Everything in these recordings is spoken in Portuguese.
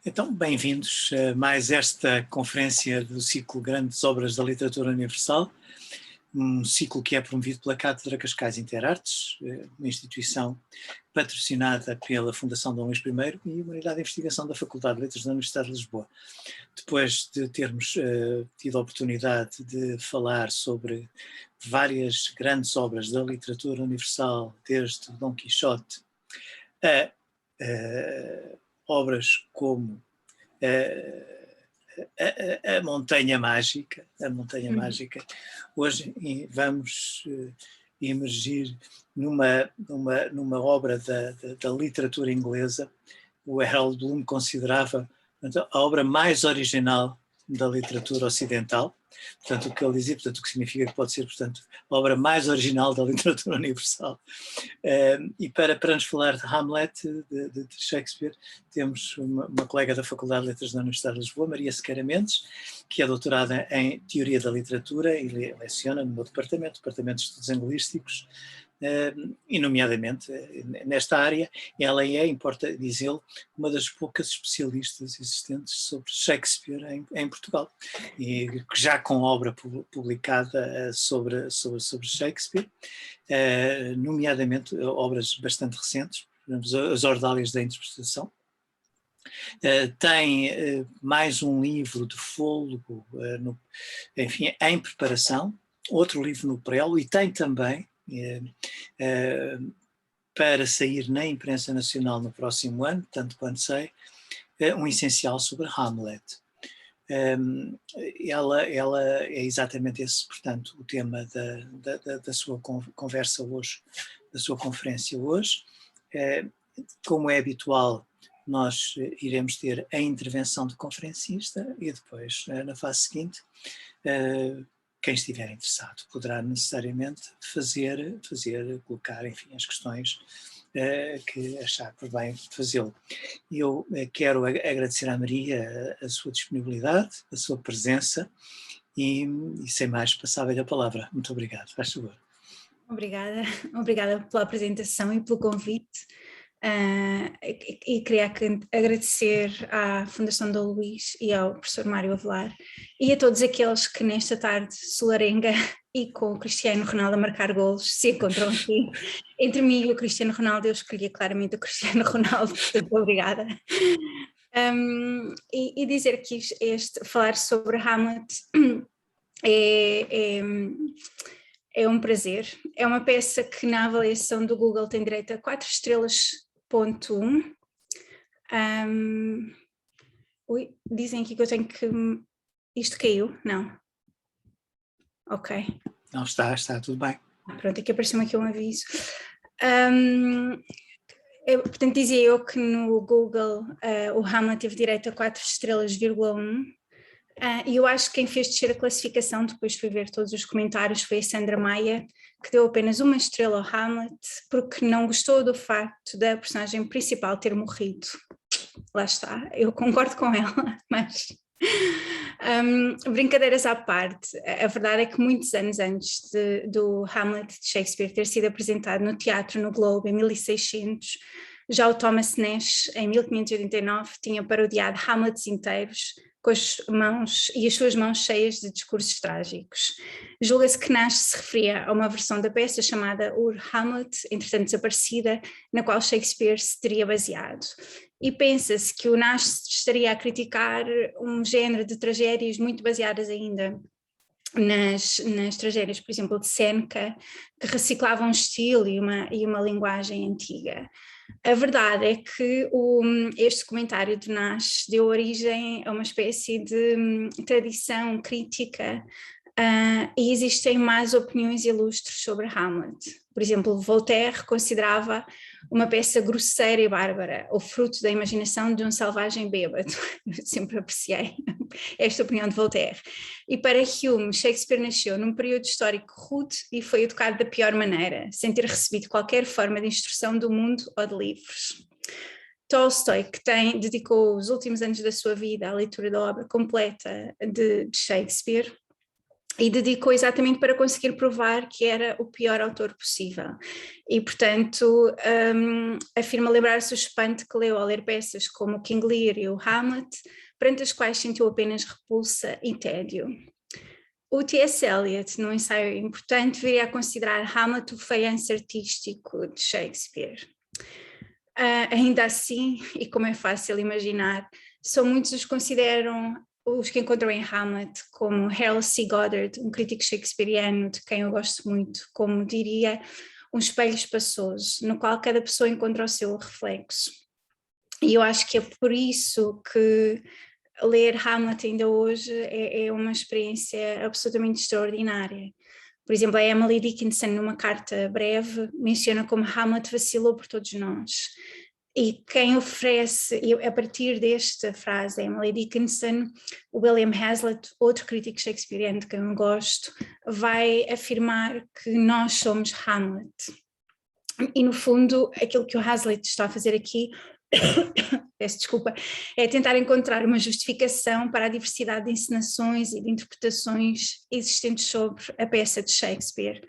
Então, bem-vindos a mais esta conferência do ciclo Grandes Obras da Literatura Universal, um ciclo que é promovido pela Cátedra Cascais Interartes, uma instituição patrocinada pela Fundação Dom Luís I e uma unidade de investigação da Faculdade de Letras da Universidade de Lisboa. Depois de termos tido a oportunidade de falar sobre várias grandes obras da literatura universal, desde Dom Quixote a obras como a Montanha Mágica, Hoje vamos emergir numa obra da literatura inglesa. O Harold Bloom considerava a obra mais original da literatura ocidental, portanto o que ele dizia, portanto o que significa que pode ser, portanto, a obra mais original da literatura universal. E para nos falar de Hamlet, de Shakespeare, temos uma colega da Faculdade de Letras da Universidade de Lisboa, Maria Sequeira Mendes, que é doutorada em Teoria da Literatura e leciona no meu departamento de Estudos Anglísticos, e nomeadamente nesta área. Ela é, importa dizê-lo, uma das poucas especialistas existentes sobre Shakespeare em Portugal, e já com obra publicada sobre Shakespeare, nomeadamente obras bastante recentes, as Ordálias da Interpretação. Tem mais um livro de fôlego, enfim, em preparação, outro livro no prelo, e tem também para sair na imprensa nacional no próximo ano, tanto quanto sei, um essencial sobre Hamlet. Ela é exatamente esse, portanto, o tema da sua conversa hoje, da sua conferência hoje. Como é habitual, nós iremos ter a intervenção do conferencista e depois, na fase seguinte, quem estiver interessado poderá necessariamente colocar, enfim, as questões que achar por bem fazê-lo. Eu quero agradecer à Maria a sua disponibilidade, a sua presença e sem mais, passava-lhe a palavra. Muito obrigado. Faz favor. Obrigada pela apresentação e pelo convite. E queria agradecer à Fundação Dom Luís e ao professor Mário Avelar e a todos aqueles que nesta tarde solarenga e com o Cristiano Ronaldo a marcar golos se encontram aqui. Entre mim e o Cristiano Ronaldo eu escolhi claramente o Cristiano Ronaldo, portanto obrigada. E dizer que falar sobre Hamlet é um prazer. É uma peça que na avaliação do Google tem direito a 4 estrelas.1. Dizem aqui que eu tenho que... Isto caiu? Não. Ok. Não, está tudo bem. Pronto, aqui apareceu-me aqui um aviso. Portanto, dizia eu que no Google o Hamlet teve direito a 4 estrelas,1. E eu acho que quem fez descer a classificação, depois fui ver todos os comentários, foi a Sandra Maia, que deu apenas 1 estrela ao Hamlet, porque não gostou do facto da personagem principal ter morrido. Lá está, eu concordo com ela, mas... brincadeiras à parte, a verdade é que muitos anos antes do Hamlet de Shakespeare ter sido apresentado no teatro no Globe em 1600, já o Thomas Nash, em 1589, tinha parodiado Hamlets inteiros com as suas mãos cheias de discursos trágicos. Julga-se que Nash se referia a uma versão da peça chamada Ur Hamlet, entretanto desaparecida, na qual Shakespeare se teria baseado. E pensa-se que o Nash estaria a criticar um género de tragédias muito baseadas ainda nas tragédias, por exemplo, de Seneca, que reciclavam um estilo e uma linguagem antiga. A verdade é que este comentário de Nash deu origem a uma espécie de tradição crítica, e existem mais opiniões ilustres sobre Hamlet. Por exemplo, Voltaire considerava uma peça grosseira e bárbara, o fruto da imaginação de um selvagem bêbado. Eu sempre apreciei esta opinião de Voltaire. E para Hume, Shakespeare nasceu num período histórico rude e foi educado da pior maneira, sem ter recebido qualquer forma de instrução do mundo ou de livros. Tolstói, que dedicou os últimos anos da sua vida à leitura da obra completa de Shakespeare, e dedicou exatamente para conseguir provar que era o pior autor possível. E, portanto, afirma lembrar-se o espanto que leu ao ler peças como o King Lear e o Hamlet, perante as quais sentiu apenas repulsa e tédio. O T.S. Eliot, num ensaio importante, viria a considerar Hamlet o faiance artístico de Shakespeare. Ainda assim, e como é fácil imaginar, são muitos os que consideram os que encontram em Hamlet, como Harold C. Goddard, um crítico shakespeariano de quem eu gosto muito, como diria, um espelho espaçoso, no qual cada pessoa encontra o seu reflexo. E eu acho que é por isso que ler Hamlet ainda hoje é uma experiência absolutamente extraordinária. Por exemplo, a Emily Dickinson, numa carta breve, menciona como Hamlet vacilou por todos nós. E quem oferece, a partir desta frase, Emily Dickinson, o William Hazlitt, outro crítico shakespeariano de quem eu gosto, vai afirmar que nós somos Hamlet. E no fundo, aquilo que o Hazlitt está a fazer aqui, peço desculpa, é tentar encontrar uma justificação para a diversidade de encenações e de interpretações existentes sobre a peça de Shakespeare.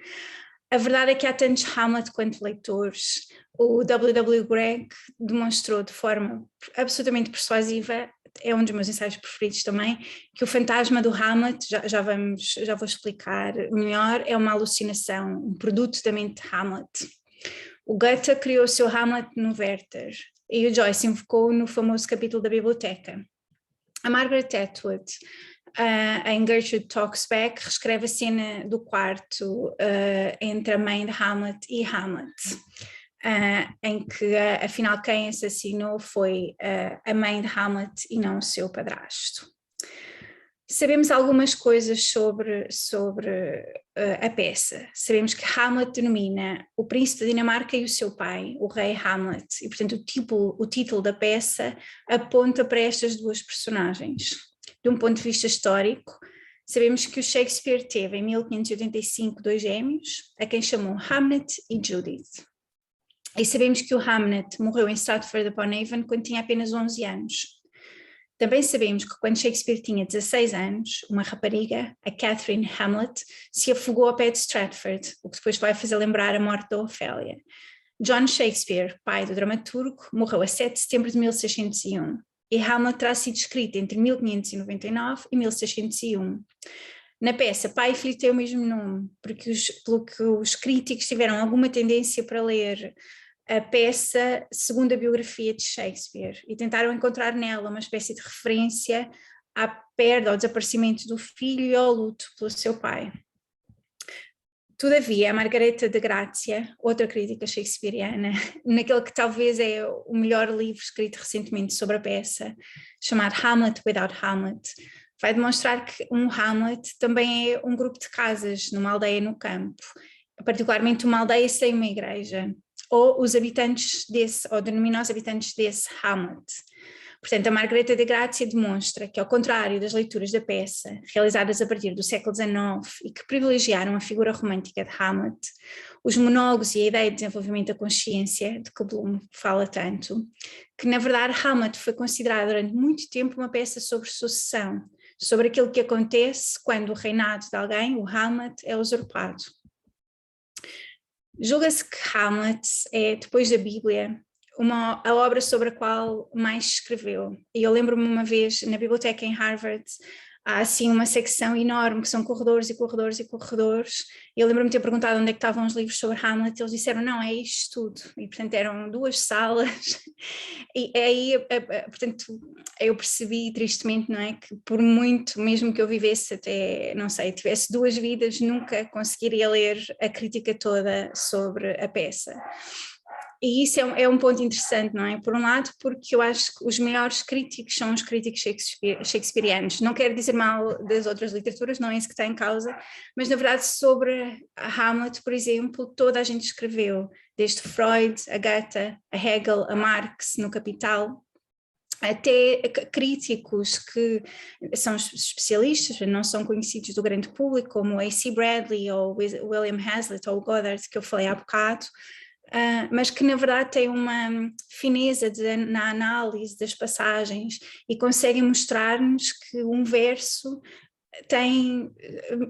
A verdade é que há tantos Hamlet quanto leitores. O W.W. Greg demonstrou de forma absolutamente persuasiva, é um dos meus ensaios preferidos também, que o fantasma do Hamlet, já vou explicar melhor, é uma alucinação, um produto da mente de Hamlet. O Goethe criou o seu Hamlet no Werther e o Joyce invocou no famoso capítulo da biblioteca. A Margaret Atwood, em Gertrude Talks Back, reescreve a cena do quarto entre a mãe de Hamlet e Hamlet, em que afinal quem assassinou foi a mãe de Hamlet e não o seu padrasto. Sabemos algumas coisas sobre a peça. Sabemos que Hamlet denomina o príncipe da Dinamarca e o seu pai, o rei Hamlet, e portanto o título da peça aponta para estas duas personagens. De um ponto de vista histórico, sabemos que o Shakespeare teve em 1585 dois gêmeos, a quem chamou Hamnet e Judith. E sabemos que o Hamnet morreu em Stratford-upon-Avon quando tinha apenas 11 anos. Também sabemos que quando Shakespeare tinha 16 anos, uma rapariga, a Catherine Hamlet, se afogou ao pé de Stratford, o que depois vai fazer lembrar a morte da Ofélia. John Shakespeare, pai do dramaturgo, morreu a 7 de setembro de 1601 e Hamlet terá sido escrita entre 1599 e 1601. Na peça, pai e filho têm o mesmo nome, pelo que os críticos tiveram alguma tendência para ler a peça segundo a biografia de Shakespeare e tentaram encontrar nela uma espécie de referência à perda, ao desaparecimento do filho e ao luto pelo seu pai. Todavia, a Margareta de Grazia, outra crítica shakespeariana, naquele que talvez é o melhor livro escrito recentemente sobre a peça, chamado Hamlet Without Hamlet, vai demonstrar que um Hamlet também é um grupo de casas numa aldeia no campo, particularmente uma aldeia sem uma igreja, ou os habitantes desse, ou denomina os habitantes desse Hamlet. Portanto, a Margareta de Grazia demonstra que, ao contrário das leituras da peça, realizadas a partir do século XIX e que privilegiaram a figura romântica de Hamlet, os monólogos e a ideia de desenvolvimento da consciência, de que Bloom fala tanto, que na verdade Hamlet foi considerado durante muito tempo uma peça sobre sucessão, sobre aquilo que acontece quando o reinado de alguém, o Hamlet, é usurpado. Julga-se que Hamlet é, depois da Bíblia, a obra sobre a qual mais escreveu. E eu lembro-me uma vez, na biblioteca em Harvard, há assim uma secção enorme que são corredores e corredores e corredores, e eu lembro-me de ter perguntado onde é que estavam os livros sobre Hamlet, e eles disseram, não, é isto tudo, e portanto eram 2 salas, e aí, portanto, eu percebi tristemente, não é, que por muito, mesmo que eu vivesse até, não sei, tivesse 2 vidas, nunca conseguiria ler a crítica toda sobre a peça. E isso é um ponto interessante, não é? Por um lado, porque eu acho que os melhores críticos são os críticos shakespearianos. Não quero dizer mal das outras literaturas, não é isso que está em causa, mas na verdade sobre a Hamlet, por exemplo, toda a gente escreveu, desde Freud, a Goethe, a Hegel, a Marx no Capital, até críticos que são especialistas, não são conhecidos do grande público, como A.C. Bradley ou William Hazlitt ou Goddard, que eu falei há bocado, mas que na verdade têm uma fineza na análise das passagens e conseguem mostrar-nos que um verso tem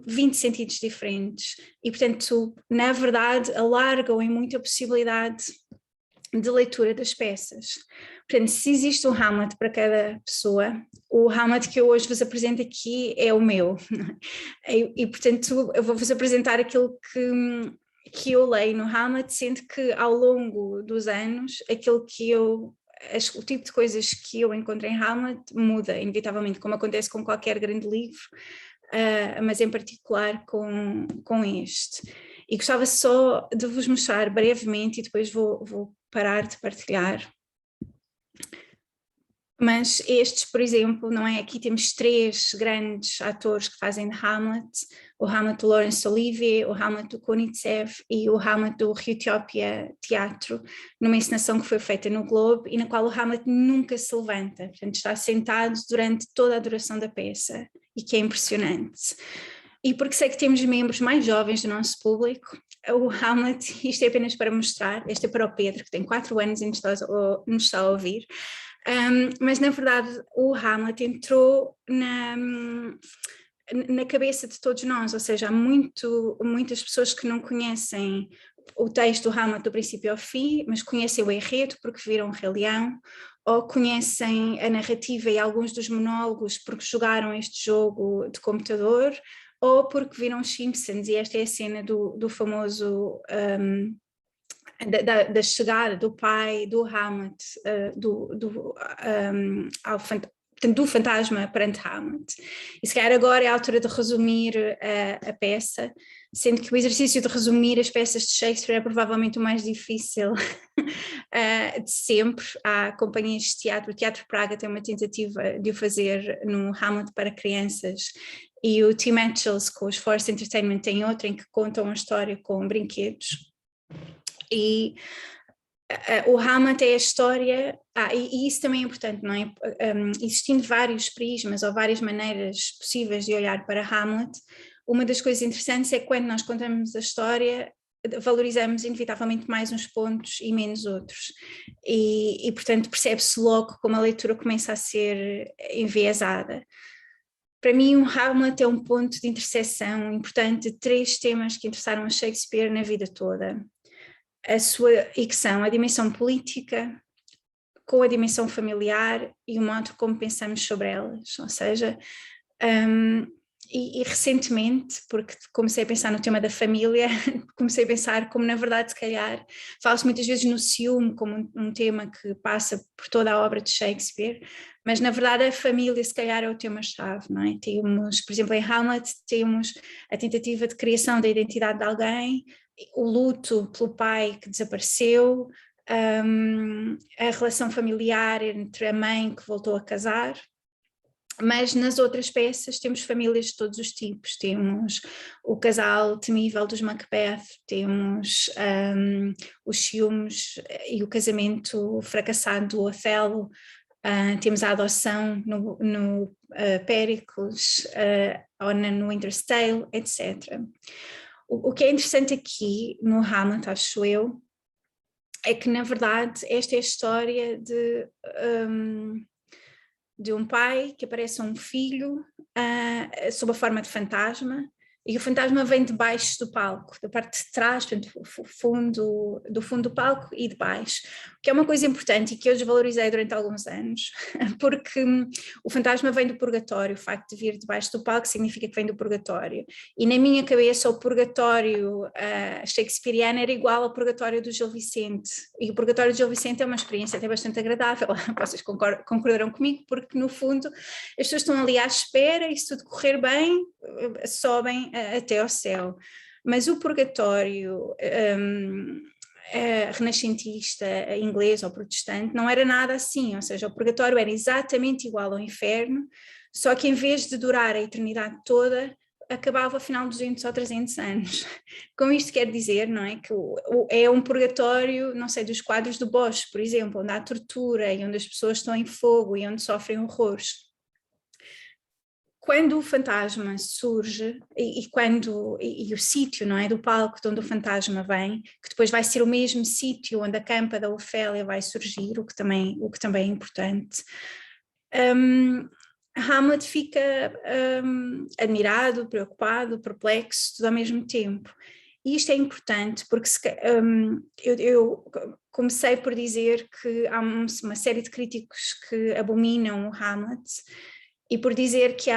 20 sentidos diferentes e, portanto, na verdade, alargam em muito a possibilidade de leitura das peças. Portanto, se existe um Hamlet para cada pessoa, o Hamlet que eu hoje vos apresento aqui é o meu. E portanto, eu vou-vos apresentar aquilo que eu leio no Hamlet, sendo que ao longo dos anos, o tipo de coisas que eu encontro em Hamlet muda, inevitavelmente, como acontece com qualquer grande livro, mas em particular com este. E gostava só de vos mostrar brevemente, e depois vou parar de partilhar. Mas estes, por exemplo, não é? Aqui temos 3 grandes atores que fazem de Hamlet, o Hamlet do Laurence Olivier, o Hamlet do Kunitzev e o Hamlet do Utopia Teatro, numa encenação que foi feita no Globo e na qual o Hamlet nunca se levanta, portanto está sentado durante toda a duração da peça, e que é impressionante. E porque sei que temos membros mais jovens do nosso público, o Hamlet, isto é apenas para mostrar, este é para o Pedro, que tem 4 anos e nos está a ouvir, mas na verdade o Hamlet entrou na cabeça de todos nós, ou seja, há muitas pessoas que não conhecem o texto do Hamlet do princípio ao fim, mas conhecem o enredo porque viram o Rei Leão, ou conhecem a narrativa e alguns dos monólogos porque jogaram este jogo de computador, ou porque viram os Simpsons, e esta é a cena do famoso da chegada do pai do Hamlet do fantasma perante Hamlet. E se calhar agora é a altura de resumir a peça, sendo que o exercício de resumir as peças de Shakespeare é provavelmente o mais difícil de sempre. Há companhias de teatro, o Teatro Praga tem uma tentativa de o fazer no Hamlet para crianças, e o Tim Mitchells com os Force Entertainment tem outra em que contam a história com brinquedos. E o Hamlet é a história, e isso também é importante, não é? Existindo vários prismas ou várias maneiras possíveis de olhar para Hamlet, uma das coisas interessantes é que quando nós contamos a história, valorizamos inevitavelmente mais uns pontos e menos outros, e portanto percebe-se logo como a leitura começa a ser enviesada. Para mim, o Hamlet é um ponto de interseção importante de 3 temas que interessaram a Shakespeare na vida toda. E que são a dimensão política, com a dimensão familiar e o modo como pensamos sobre elas. Ou seja, e recentemente, porque comecei a pensar no tema da família, comecei a pensar como na verdade se calhar fala-se muitas vezes no ciúme como um tema que passa por toda a obra de Shakespeare, mas na verdade a família se calhar é o tema-chave, não é? Temos, por exemplo, em Hamlet temos a tentativa de criação da identidade de alguém, o luto pelo pai que desapareceu, a relação familiar entre a mãe que voltou a casar. Mas nas outras peças temos famílias de todos os tipos, temos o casal temível dos Macbeth, temos os ciúmes e o casamento fracassado do Othello, temos a adoção no Péricles, ou no Winter's Tale, etc. O que é interessante aqui no Hamlet, acho eu, é que na verdade esta é a história de um pai que aparece a um filho sob a forma de fantasma, e o fantasma vem de baixo do palco, da parte de trás, portanto, do fundo do palco e de baixo, que é uma coisa importante e que eu desvalorizei durante alguns anos, porque o fantasma vem do purgatório, o facto de vir de baixo do palco significa que vem do purgatório, e na minha cabeça o purgatório shakespeariano era igual ao purgatório do Gil Vicente, e o purgatório do Gil Vicente é uma experiência até bastante agradável, vocês concordarão comigo, porque no fundo as pessoas estão ali à espera e se tudo correr bem, sobem até ao céu. Mas o purgatório renascentista, inglês ou protestante, não era nada assim, ou seja, o purgatório era exatamente igual ao inferno, só que em vez de durar a eternidade toda, acabava ao final de 200 ou 300 anos. Com isto quer dizer, não é, que é um purgatório, não sei, dos quadros do Bosch, por exemplo, onde há tortura e onde as pessoas estão em fogo e onde sofrem horrores. Quando o fantasma surge e o sítio, não é, do palco de onde o fantasma vem, que depois vai ser o mesmo sítio onde a campa da Ofélia vai surgir, o que também é importante. Hamlet fica admirado, preocupado, perplexo, tudo ao mesmo tempo. E isto é importante porque eu comecei por dizer que há uma série de críticos que abominam o Hamlet e por dizer que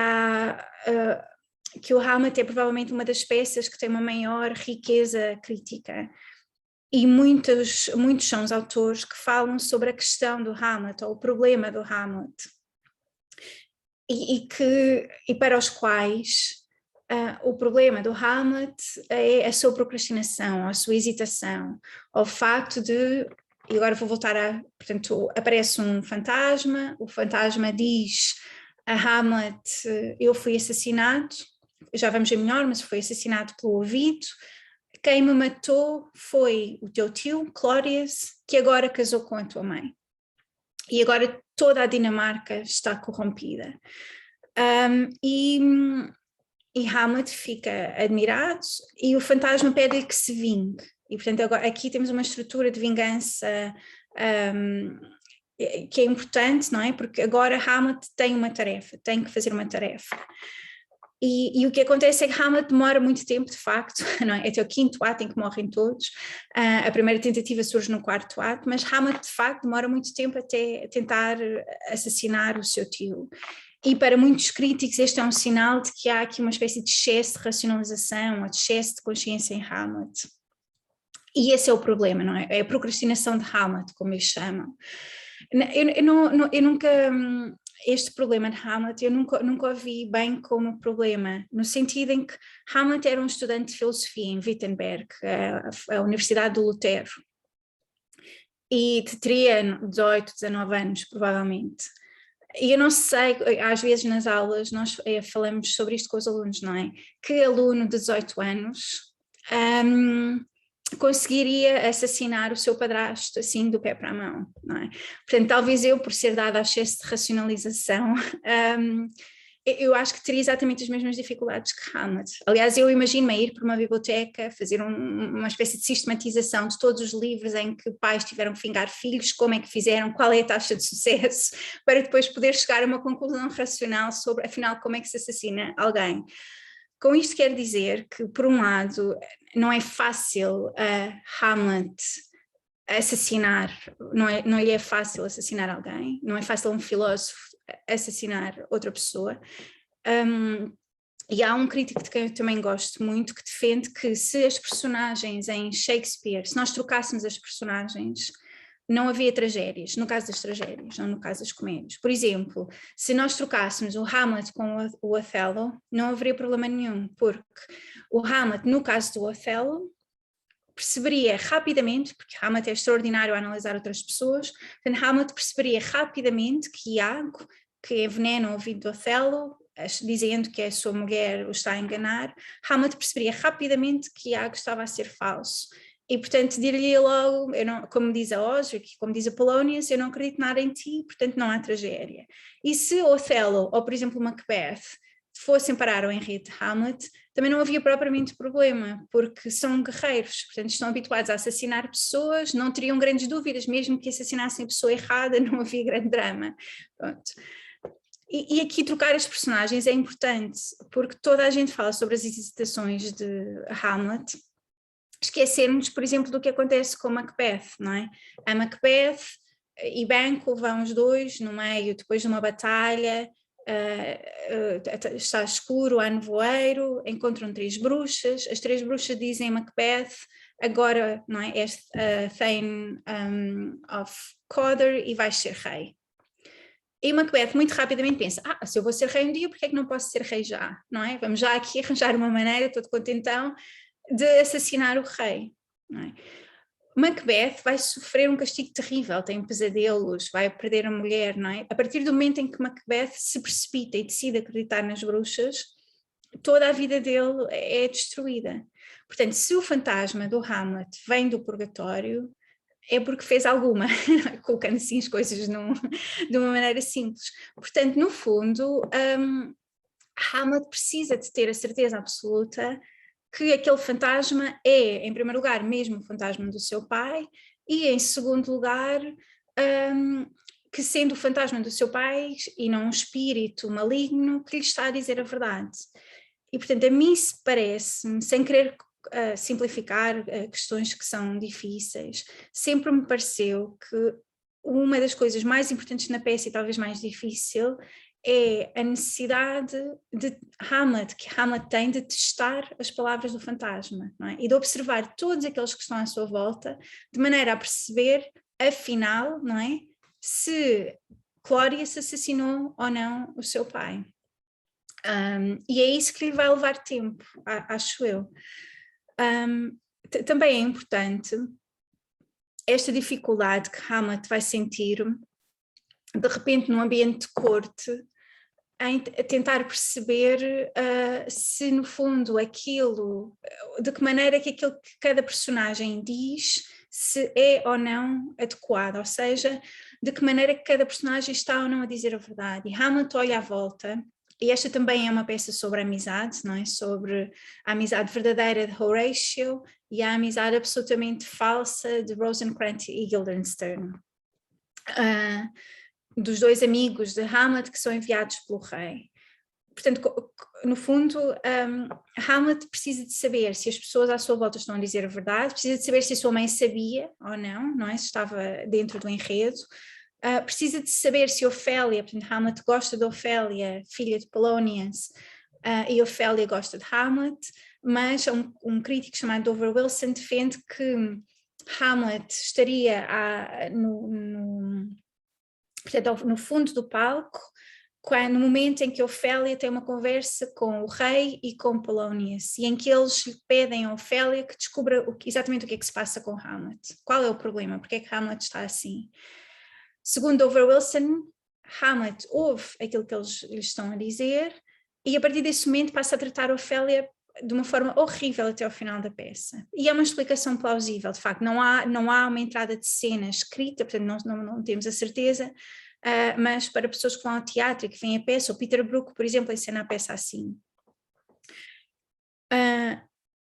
o Hamlet é provavelmente uma das peças que tem uma maior riqueza crítica. E muitos são os autores que falam sobre a questão do Hamlet ou o problema do Hamlet. E para os quais o problema do Hamlet é a sua procrastinação, a sua hesitação, o facto de, e agora vou voltar portanto, aparece um fantasma, o fantasma diz a Hamlet, eu fui assassinado, já vamos ver melhor, mas foi assassinado pelo ouvido, quem me matou foi o teu tio, Clórias, que agora casou com a tua mãe. E agora toda a Dinamarca está corrompida. E Hamlet fica admirado e o fantasma pede-lhe que se vingue. E portanto agora, aqui temos uma estrutura de vingança que é importante, não é? Porque agora Hamlet tem uma tarefa, tem que fazer uma tarefa. E o que acontece é que Hamlet demora muito tempo, de facto, não é? Até o 5º ato em que morrem todos. A primeira tentativa surge no 4º ato, mas Hamlet, de facto, demora muito tempo até tentar assassinar o seu tio. E para muitos críticos este é um sinal de que há aqui uma espécie de excesso de racionalização, ou de excesso de consciência em Hamlet. E esse é o problema, não é? É a procrastinação de Hamlet, como eles chamam. Eu nunca... Este problema de Hamlet eu nunca o vi bem como problema, no sentido em que Hamlet era um estudante de filosofia em Wittenberg, a Universidade do Lutero, e teria 18, 19 anos, provavelmente. E eu não sei, às vezes nas aulas nós falamos sobre isto com os alunos, não é? Que aluno de 18 anos conseguiria assassinar o seu padrasto assim do pé para a mão, não é? Portanto, talvez eu, por ser dada a excesso de racionalização, eu acho que teria exatamente as mesmas dificuldades que Hamlet. Aliás, eu imagino-me ir para uma biblioteca, fazer uma espécie de sistematização de todos os livros em que pais tiveram que fingar filhos, como é que fizeram, qual é a taxa de sucesso, para depois poder chegar a uma conclusão racional sobre, afinal, como é que se assassina alguém. Com isto quero dizer que, por um lado, não é fácil Hamlet assassinar, não lhe é fácil assassinar alguém, não é fácil um filósofo assassinar outra pessoa. E há um crítico de quem eu também gosto muito que defende que se as personagens em Shakespeare, se nós trocássemos as personagens, não havia tragédias, no caso das tragédias, não no caso das comédias. Por exemplo, se nós trocássemos o Hamlet com o Othello, não haveria problema nenhum, porque o Hamlet, no caso do Othello, perceberia rapidamente, porque Hamlet é extraordinário a analisar outras pessoas, portanto Hamlet perceberia rapidamente que Iago, que envenena o ouvido do Othello, dizendo que a sua mulher o está a enganar, Hamlet perceberia rapidamente que Iago estava a ser falso. E, portanto, diria logo, como diz a Osric, como diz a Polonius, eu não acredito nada em ti, portanto não há tragédia. E se Othello, ou por exemplo Macbeth, fossem parar ao enredo de Hamlet, também não havia propriamente problema, porque são guerreiros, portanto estão habituados a assassinar pessoas, não teriam grandes dúvidas, mesmo que assassinassem a pessoa errada, não havia grande drama. Pronto. E aqui trocar as personagens é importante, porque toda a gente fala sobre as hesitações de Hamlet, esquecermos, por exemplo, do que acontece com Macbeth, não é? A Macbeth e Banquo vão os dois no meio, depois de uma batalha, está escuro, há nevoeiro, encontram 3 bruxas, as 3 bruxas dizem a Macbeth, agora, não é? És Thane of Cawdor e vais ser rei. E Macbeth muito rapidamente pensa, se eu vou ser rei um dia, porque é que não posso ser rei já, não é? Vamos já aqui arranjar uma maneira, todo contentão, de assassinar o rei, não é? Macbeth vai sofrer um castigo terrível, tem pesadelos, vai perder a mulher, não é? A partir do momento em que Macbeth se precipita e decide acreditar nas bruxas, toda a vida dele é destruída. Portanto, se o fantasma do Hamlet vem do purgatório, é porque fez alguma, colocando assim as coisas de uma maneira simples. Portanto, no fundo, Hamlet precisa de ter a certeza absoluta que aquele fantasma é, em primeiro lugar, mesmo o fantasma do seu pai, e em segundo lugar, que sendo o fantasma do seu pai e não um espírito maligno que lhe está a dizer a verdade. E portanto a mim parece-me, sem querer simplificar questões que são difíceis, sempre me pareceu que uma das coisas mais importantes na peça e talvez mais difícil é a necessidade de Hamlet, que Hamlet tem de testar as palavras do fantasma, não é? E de observar todos aqueles que estão à sua volta, de maneira a perceber, afinal, não é? Se Cláudia se assassinou ou não o seu pai. E é isso que lhe vai levar tempo, acho eu. Também é importante esta dificuldade que Hamlet vai sentir, de repente, num ambiente de corte, em tentar perceber se, no fundo, aquilo, de que maneira que aquilo que cada personagem diz, se é ou não adequado, ou seja, de que maneira que cada personagem está ou não a dizer a verdade. E Hamlet olha à volta, e esta também é uma peça sobre a amizade, não é? Sobre a amizade verdadeira de Horatio e a amizade absolutamente falsa de Rosencrantz e Guildenstern. Dos dois amigos de Hamlet que são enviados pelo rei. Portanto, no fundo, Hamlet precisa de saber se as pessoas à sua volta estão a dizer a verdade, precisa de saber se a sua mãe sabia ou não é? Se estava dentro do enredo, precisa de saber se Ofélia, portanto, Hamlet gosta de Ofélia, filha de Polonius, e Ofélia gosta de Hamlet, mas um crítico chamado Dover Wilson defende que Hamlet estaria portanto, no fundo do palco, no momento em que Ofélia tem uma conversa com o rei e com Polonius, e em que eles lhe pedem a Ofélia que descubra exatamente o que é que se passa com Hamlet. Qual é o problema? Porque é que Hamlet está assim? Segundo Dover Wilson, Hamlet ouve aquilo que eles lhe estão a dizer e a partir desse momento passa a tratar Ofélia de uma forma horrível até ao final da peça. E é uma explicação plausível, de facto, não há uma entrada de cena escrita, portanto não temos a certeza, mas para pessoas que vão ao teatro e que veem a peça, o Peter Brook, por exemplo, encena a peça assim.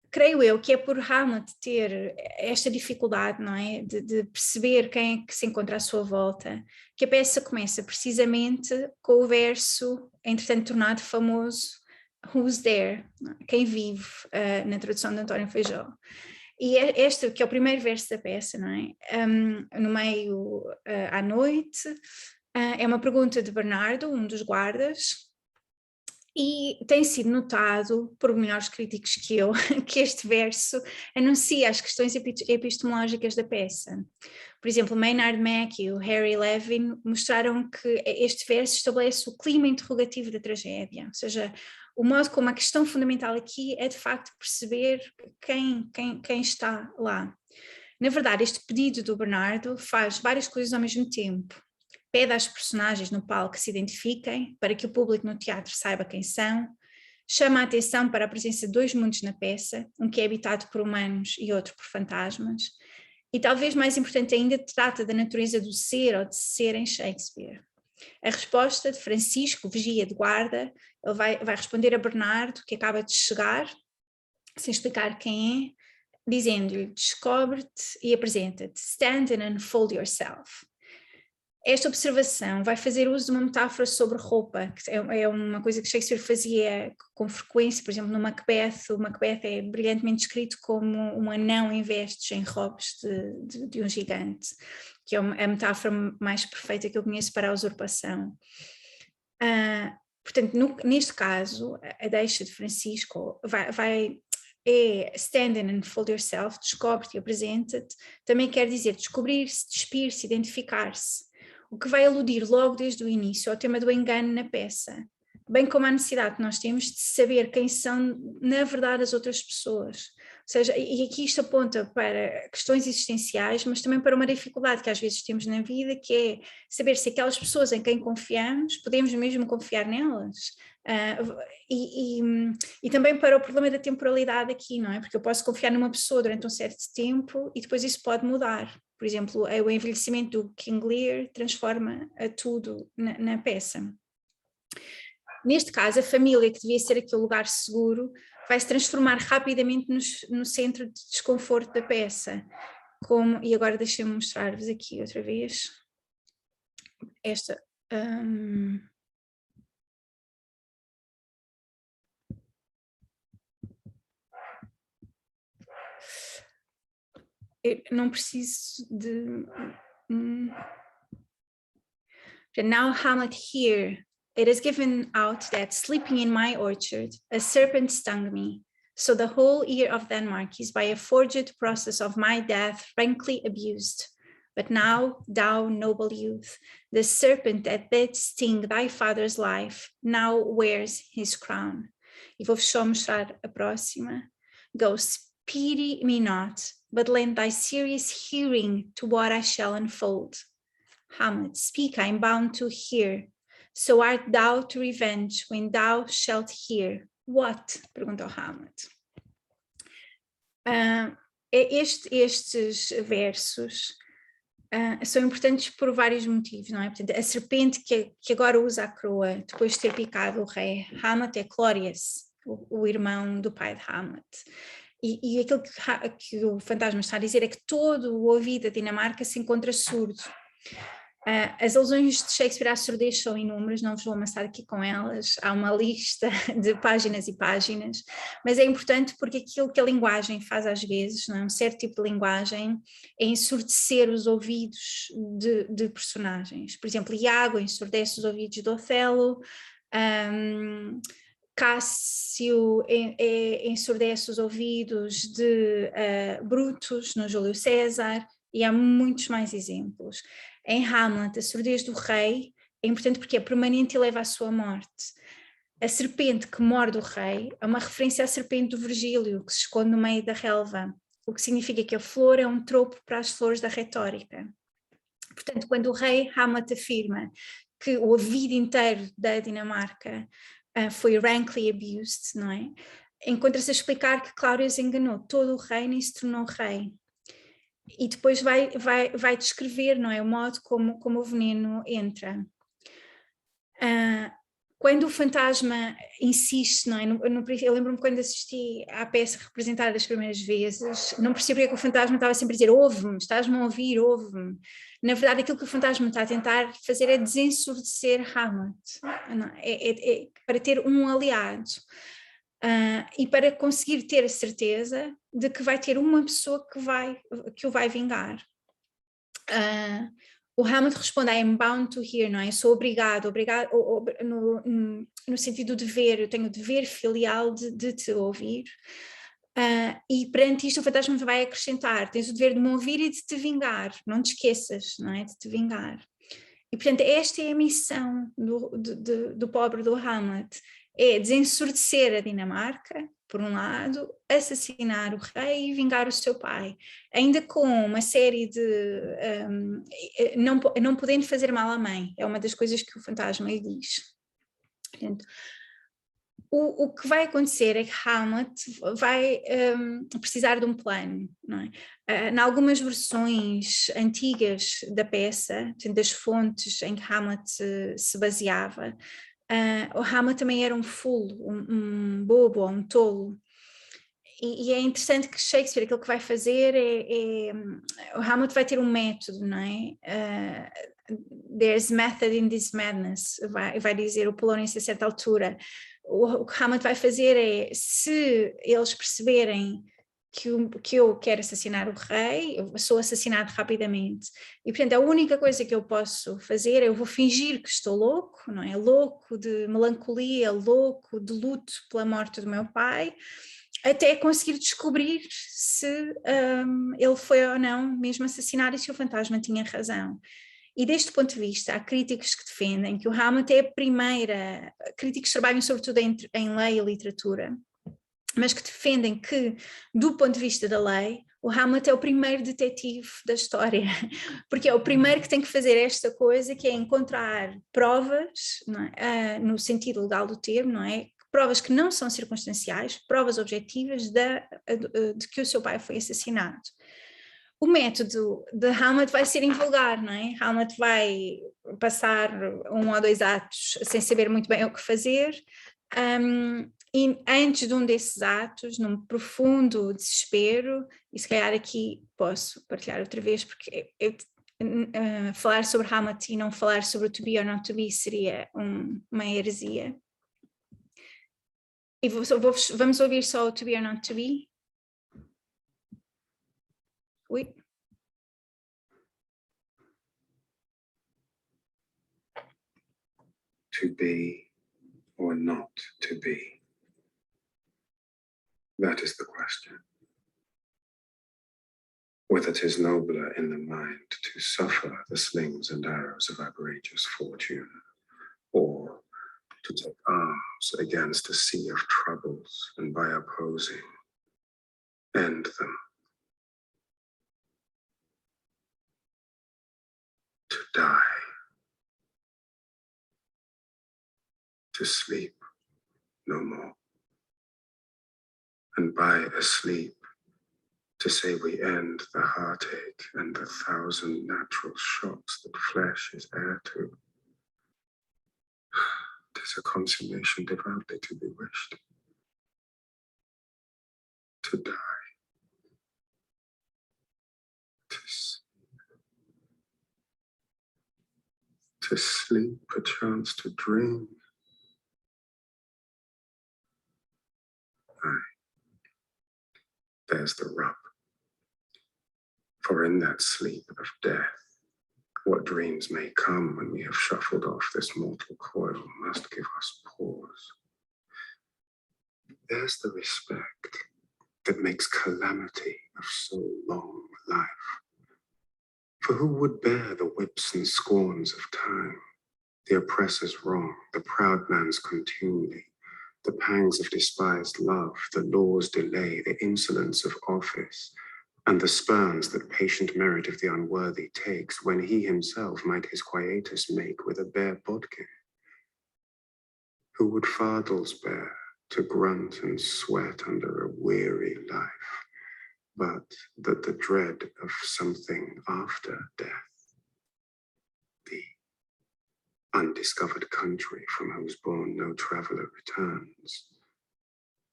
Creio eu que é por Hamlet ter esta dificuldade, não é, de perceber quem é que se encontra à sua volta, que a peça começa precisamente com o verso, entretanto tornado famoso, Who's there? Quem vive, na tradução de António Feijó. E este que é o primeiro verso da peça, não é? No meio, à noite, é uma pergunta de Bernardo, um dos guardas, e tem sido notado por melhores críticos que eu, que este verso anuncia as questões epistemológicas da peça. Por exemplo, Maynard Mack e o Harry Levin mostraram que este verso estabelece o clima interrogativo da tragédia, ou seja, o modo como a questão fundamental aqui é de facto perceber quem está lá. Na verdade, este pedido do Bernardo faz várias coisas ao mesmo tempo. Pede às personagens no palco que se identifiquem, para que o público no teatro saiba quem são, chama a atenção para a presença de dois mundos na peça, um que é habitado por humanos e outro por fantasmas, e talvez mais importante ainda, trata da natureza do ser ou de ser em Shakespeare. A resposta de Francisco, vigia de guarda, ele vai responder a Bernardo, que acaba de chegar, sem explicar quem é, dizendo-lhe: descobre-te e apresenta-te, stand and unfold yourself. Esta observação vai fazer uso de uma metáfora sobre roupa, que é uma coisa que Shakespeare fazia com frequência. Por exemplo, no Macbeth, o Macbeth é brilhantemente descrito como um anão em vestes, em robes de um gigante, que é a metáfora mais perfeita que eu conheço para a usurpação. Portanto, neste caso, a deixa de Francisco é stand and unfold yourself, descobre-te e apresenta-te, também quer dizer descobrir-se, despir-se, identificar-se, o que vai aludir logo desde o início ao tema do engano na peça, bem como a necessidade que nós temos de saber quem são na verdade as outras pessoas. Ou seja, e aqui isto aponta para questões existenciais, mas também para uma dificuldade que às vezes temos na vida, que é saber se aquelas pessoas em quem confiamos, podemos mesmo confiar nelas. E também para o problema da temporalidade aqui, não é? Porque eu posso confiar numa pessoa durante um certo tempo e depois isso pode mudar. Por exemplo, o envelhecimento do King Lear transforma tudo na peça. Neste caso, a família, que devia ser aquele lugar seguro, vai se transformar rapidamente no centro de desconforto da peça. E agora deixem-me mostrar-vos aqui outra vez. esta. Eu não preciso de... Now Hamlet here, it is given out that sleeping in my orchard, a serpent stung me. So the whole ear of Denmark is by a forged process of my death frankly abused. But now, thou noble youth, the serpent that did sting thy father's life, now wears his crown. E vou só mostrar a próxima. Go, pity me not, but lend thy serious hearing to what I shall unfold. Hamlet, speak, I am bound to hear. So art thou to revenge when thou shalt hear. What? Perguntou Hamlet. Estes versos são importantes por vários motivos, não é? Portanto, a serpente que agora usa a coroa, depois de ter picado o rei Hamlet, é Clorias, o irmão do pai de Hamlet. E aquilo que o fantasma está a dizer é que todo o ouvido da Dinamarca se encontra surdo. As alusões de Shakespeare à surdez são inúmeras, não vos vou amassar aqui com elas, há uma lista de páginas e páginas, mas é importante porque aquilo que a linguagem faz às vezes, não é? Um certo tipo de linguagem, é ensurdecer os ouvidos de personagens. Por exemplo, Iago ensurdece os ouvidos de Otelo, Cássio ensurdece os ouvidos de Brutus no Júlio César, e há muitos mais exemplos. Em Hamlet, a surdez do rei é importante porque é permanente e leva à sua morte. A serpente que morde o rei é uma referência à serpente do Virgílio, que se esconde no meio da relva, o que significa que a flor é um tropo para as flores da retórica. Portanto, quando o rei Hamlet afirma que o ouvido inteiro da Dinamarca foi rankly abused, não é? Encontra-se a explicar que Cláudius enganou todo o reino e se tornou rei. E depois vai descrever, não é, o modo como o veneno entra. Quando o fantasma insiste, não é, eu lembro-me quando assisti à peça representada as primeiras vezes, não percebi porque é que o fantasma estava sempre a dizer ouve-me, estás-me a ouvir, ouve-me. Na verdade aquilo que o fantasma está a tentar fazer é desensurdecer Hamlet, é para ter um aliado. E para conseguir ter a certeza de que vai ter uma pessoa que o vai vingar. O Hamlet responde, I am bound to hear, não é? Eu sou obrigado no sentido de dever, eu tenho o dever filial de te ouvir. E perante isto o fantasma vai acrescentar, tens o dever de me ouvir e de te vingar, não te esqueças, não é? De te vingar. E portanto esta é a missão do pobre do Hamlet, é desensurdecer a Dinamarca, por um lado, assassinar o rei e vingar o seu pai, ainda com uma série de... não podendo fazer mal à mãe, é uma das coisas que o fantasma lhe diz. Portanto, o que vai acontecer é que Hamlet vai precisar de um plano, não é? Em algumas versões antigas da peça, das fontes em que Hamlet se baseava, o Hamlet também era um fulo, um bobo, um tolo. E é interessante que Shakespeare, aquilo que vai fazer o Hamlet vai ter um método, não é? There's method in this madness, vai dizer o Polonius a certa altura. O que Hamlet vai fazer é, se eles perceberem que eu quero assassinar o rei, eu sou assassinado rapidamente. E, portanto, a única coisa que eu posso fazer é eu vou fingir que estou louco, não é? Louco de melancolia, louco de luto pela morte do meu pai, até conseguir descobrir se ele foi ou não mesmo assassinado e se o fantasma tinha razão. E deste ponto de vista, há críticos que defendem que o Hamlet é a primeira, críticos que trabalham sobretudo em lei e literatura, mas que defendem que, do ponto de vista da lei, o Hamlet é o primeiro detetive da história, porque é o primeiro que tem que fazer esta coisa, que é encontrar provas, não é? No sentido legal do termo, não é? Provas que não são circunstanciais, provas objetivas de que o seu pai foi assassinado. O método de Hamlet vai ser invulgar, não é? Hamlet vai passar 1 ou 2 atos sem saber muito bem o que fazer, e antes de um desses atos, num profundo desespero, e se calhar aqui posso partilhar outra vez, porque falar sobre Hamlet e não falar sobre o to be or not to be seria uma heresia. E vamos ouvir só o to be or not to be? Ui. To be or not to be? That is the question. Whether 'tis nobler in the mind to suffer the slings and arrows of outrageous fortune, or to take arms against a sea of troubles and by opposing, end them. To die. To sleep no more. And by asleep, to say we end the heartache and the thousand natural shocks that flesh is heir to. 'Tis a consummation devoutly to be wished. To die. To sleep, perchance to dream. Aye. There's the rub. For in that sleep of death, what dreams may come when we have shuffled off this mortal coil must give us pause. There's the respect that makes calamity of so long life. For who would bear the whips and scorns of time, the oppressor's wrong, the proud man's contumely, the pangs of despised love, the law's delay, the insolence of office, and the spurns that patient merit of the unworthy takes, when he himself might his quietus make with a bare bodkin? Who would fardels bear to grunt and sweat under a weary life, but that the dread of something after death, the undiscovered country from whose bourne no traveller returns,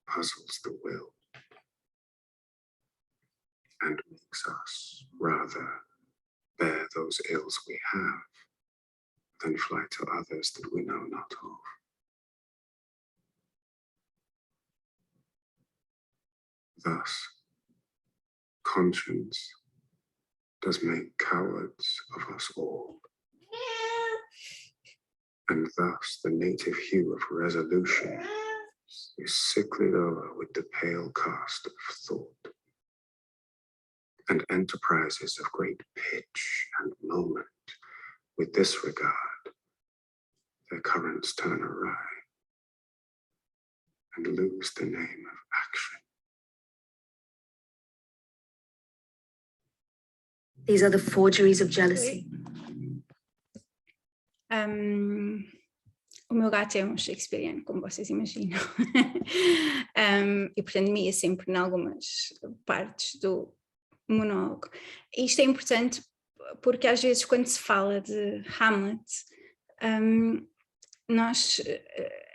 puzzles the will, and makes us rather bear those ills we have than fly to others that we know not of. Thus, conscience does make cowards of us all. And thus the native hue of resolution is sicklied over with the pale cast of thought. And enterprises of great pitch and moment, with this regard, their currents turn awry and lose the name of action. These are the forgeries of jealousy. O meu gato é um shakespeariano, como vocês imaginam. E portanto me ia sempre em algumas partes do monólogo. E isto é importante porque às vezes quando se fala de Hamlet, nós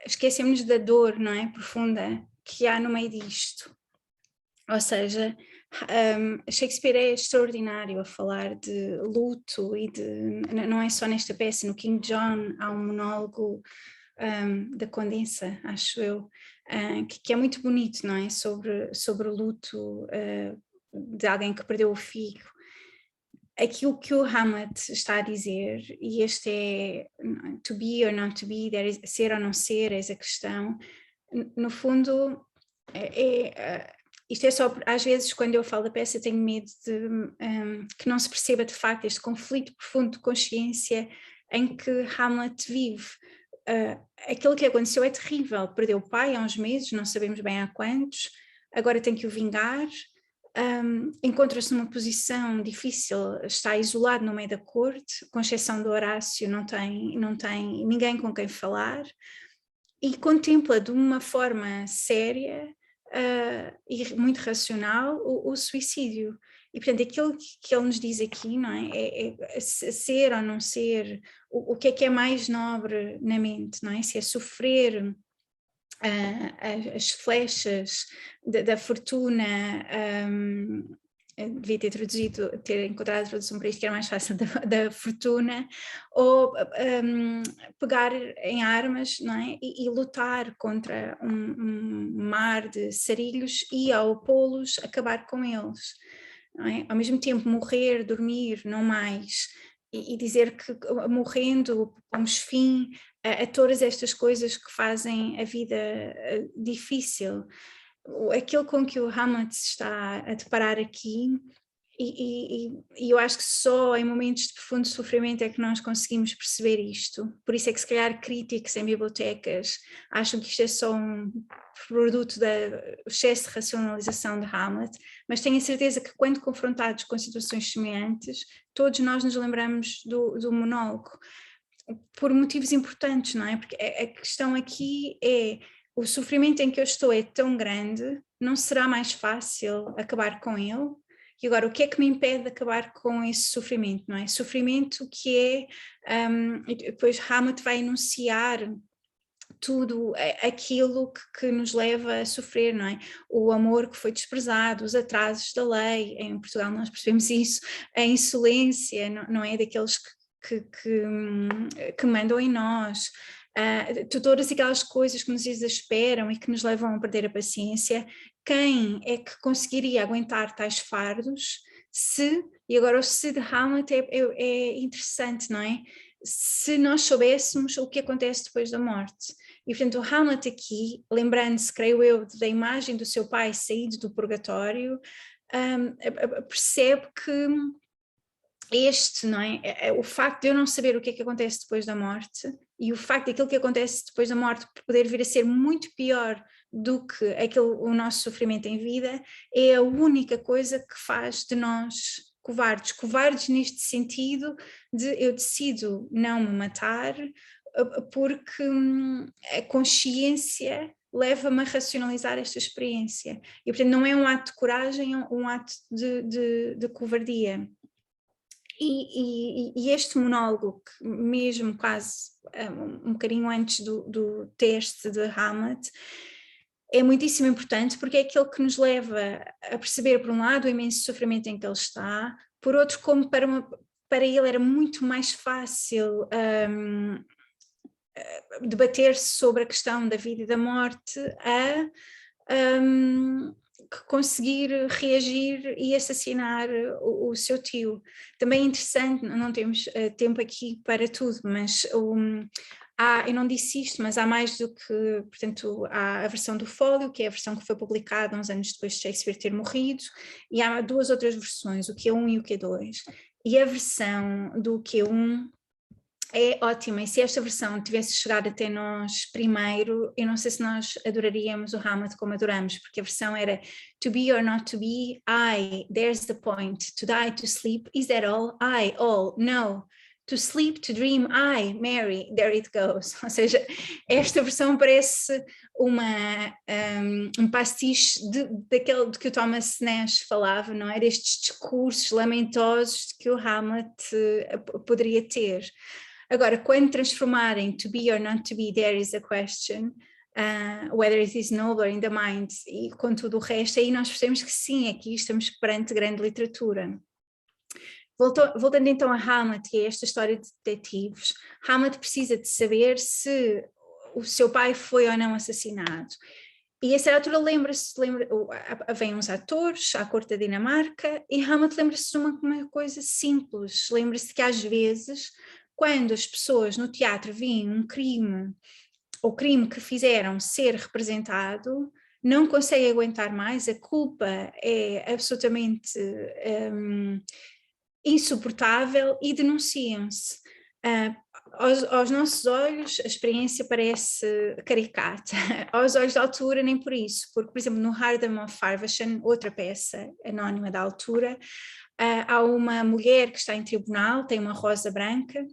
esquecemos da dor, não é, profunda que há no meio disto. Ou seja, Shakespeare é extraordinário a falar de luto e não é só nesta peça, no King John há um monólogo da Condensa, acho eu, que é muito bonito, não é? Sobre o luto de alguém que perdeu o filho. Aquilo que o Hamlet está a dizer, e este é to be or not to be, ser ou não ser, essa a questão, no fundo isto é só, às vezes quando eu falo da peça tenho medo de que não se perceba de facto este conflito profundo de consciência em que Hamlet vive. Aquilo que aconteceu é terrível, perdeu o pai há uns meses, não sabemos bem há quantos, agora tem que o vingar, encontra-se numa posição difícil, está isolado no meio da corte, com exceção do Horácio, não tem ninguém com quem falar, e contempla de uma forma séria e muito racional o suicídio. E portanto aquilo que ele nos diz aqui, não é ser ou não ser, o que é mais nobre na mente, não é? Se é sofrer as flechas da fortuna devia ter encontrado a tradução para isto, que era mais fácil, da fortuna, ou pegar em armas, não é? E lutar contra um mar de sarilhos e, ao pô-los, acabar com eles. Não é? Ao mesmo tempo, morrer, dormir, não mais, e dizer que morrendo pomos fim a todas estas coisas que fazem a vida difícil. Aquilo com que o Hamlet está a deparar aqui, e eu acho que só em momentos de profundo sofrimento é que nós conseguimos perceber isto. Por isso é que se calhar críticos em bibliotecas acham que isto é só um produto do excesso de racionalização de Hamlet, mas tenho a certeza que quando confrontados com situações semelhantes, todos nós nos lembramos do monólogo, por motivos importantes, não é? Porque a questão aqui é: o sofrimento em que eu estou é tão grande, não será mais fácil acabar com ele? E agora, o que é que me impede de acabar com esse sofrimento, não é? Sofrimento que é, depois Hamlet vai enunciar tudo aquilo que nos leva a sofrer, não é? O amor que foi desprezado, os atrasos da lei, em Portugal nós percebemos isso, a insolência, não é? Daqueles que mandam em nós, todas aquelas coisas que nos exasperam e que nos levam a perder a paciência. Quem é que conseguiria aguentar tais fardos se, e agora o se de Hamlet é interessante, não é? Se nós soubéssemos o que acontece depois da morte. E portanto o Hamlet aqui, lembrando-se, creio eu, da imagem do seu pai saído do purgatório, percebe que não é? O facto de eu não saber o que é que acontece depois da morte, e o facto daquilo que acontece depois da morte poder vir a ser muito pior do que o nosso sofrimento em vida, é a única coisa que faz de nós covardes neste sentido de eu decido não me matar, porque a consciência leva-me a racionalizar esta experiência, e portanto não é um ato de coragem, é um ato de covardia. E este monólogo, que mesmo quase um bocadinho antes do teste de Hamlet, é muitíssimo importante, porque é aquele que nos leva a perceber, por um lado, o imenso sofrimento em que ele está, por outro, como para ele era muito mais fácil debater-se sobre a questão da vida e da morte conseguir reagir e assassinar o seu tio. Também é interessante, não temos tempo aqui para tudo, mas eu não disse isto, mas há mais do que, portanto, há a versão do Fólio, que é a versão que foi publicada uns anos depois de Shakespeare ter morrido, e há duas outras versões, o Q1 e o Q2. E a versão do Q1 é ótima, e se esta versão tivesse chegado até nós primeiro, eu não sei se nós adoraríamos o Hamlet como adoramos, porque a versão era to be or not to be, I, there's the point, to die, to sleep, is that all? I, all, no, to sleep, to dream, I, Mary, there it goes. Ou seja, esta versão parece um pastiche daquele de que o Thomas Nash falava, não é? Destes discursos lamentosos que o Hamlet poderia ter. Agora, quando transformarem to be or not to be, there is a question, whether it is nobler in the mind, e com tudo o resto, aí nós percebemos que sim, aqui estamos perante grande literatura. Voltando então a Hamlet, que é esta história de detetives, Hamlet precisa de saber se o seu pai foi ou não assassinado. E a certa altura vêm uns atores à corte da Dinamarca, e Hamlet lembra-se de uma coisa simples, lembra-se que às vezes, quando as pessoas no teatro veem um crime, o crime que fizeram ser representado, não conseguem aguentar mais, a culpa é absolutamente insuportável e denunciam-se. Aos nossos olhos a experiência parece caricata, aos olhos da altura nem por isso, porque por exemplo no Hardam of Farvashan, outra peça anónima da altura, há uma mulher que está em tribunal, tem uma rosa branca,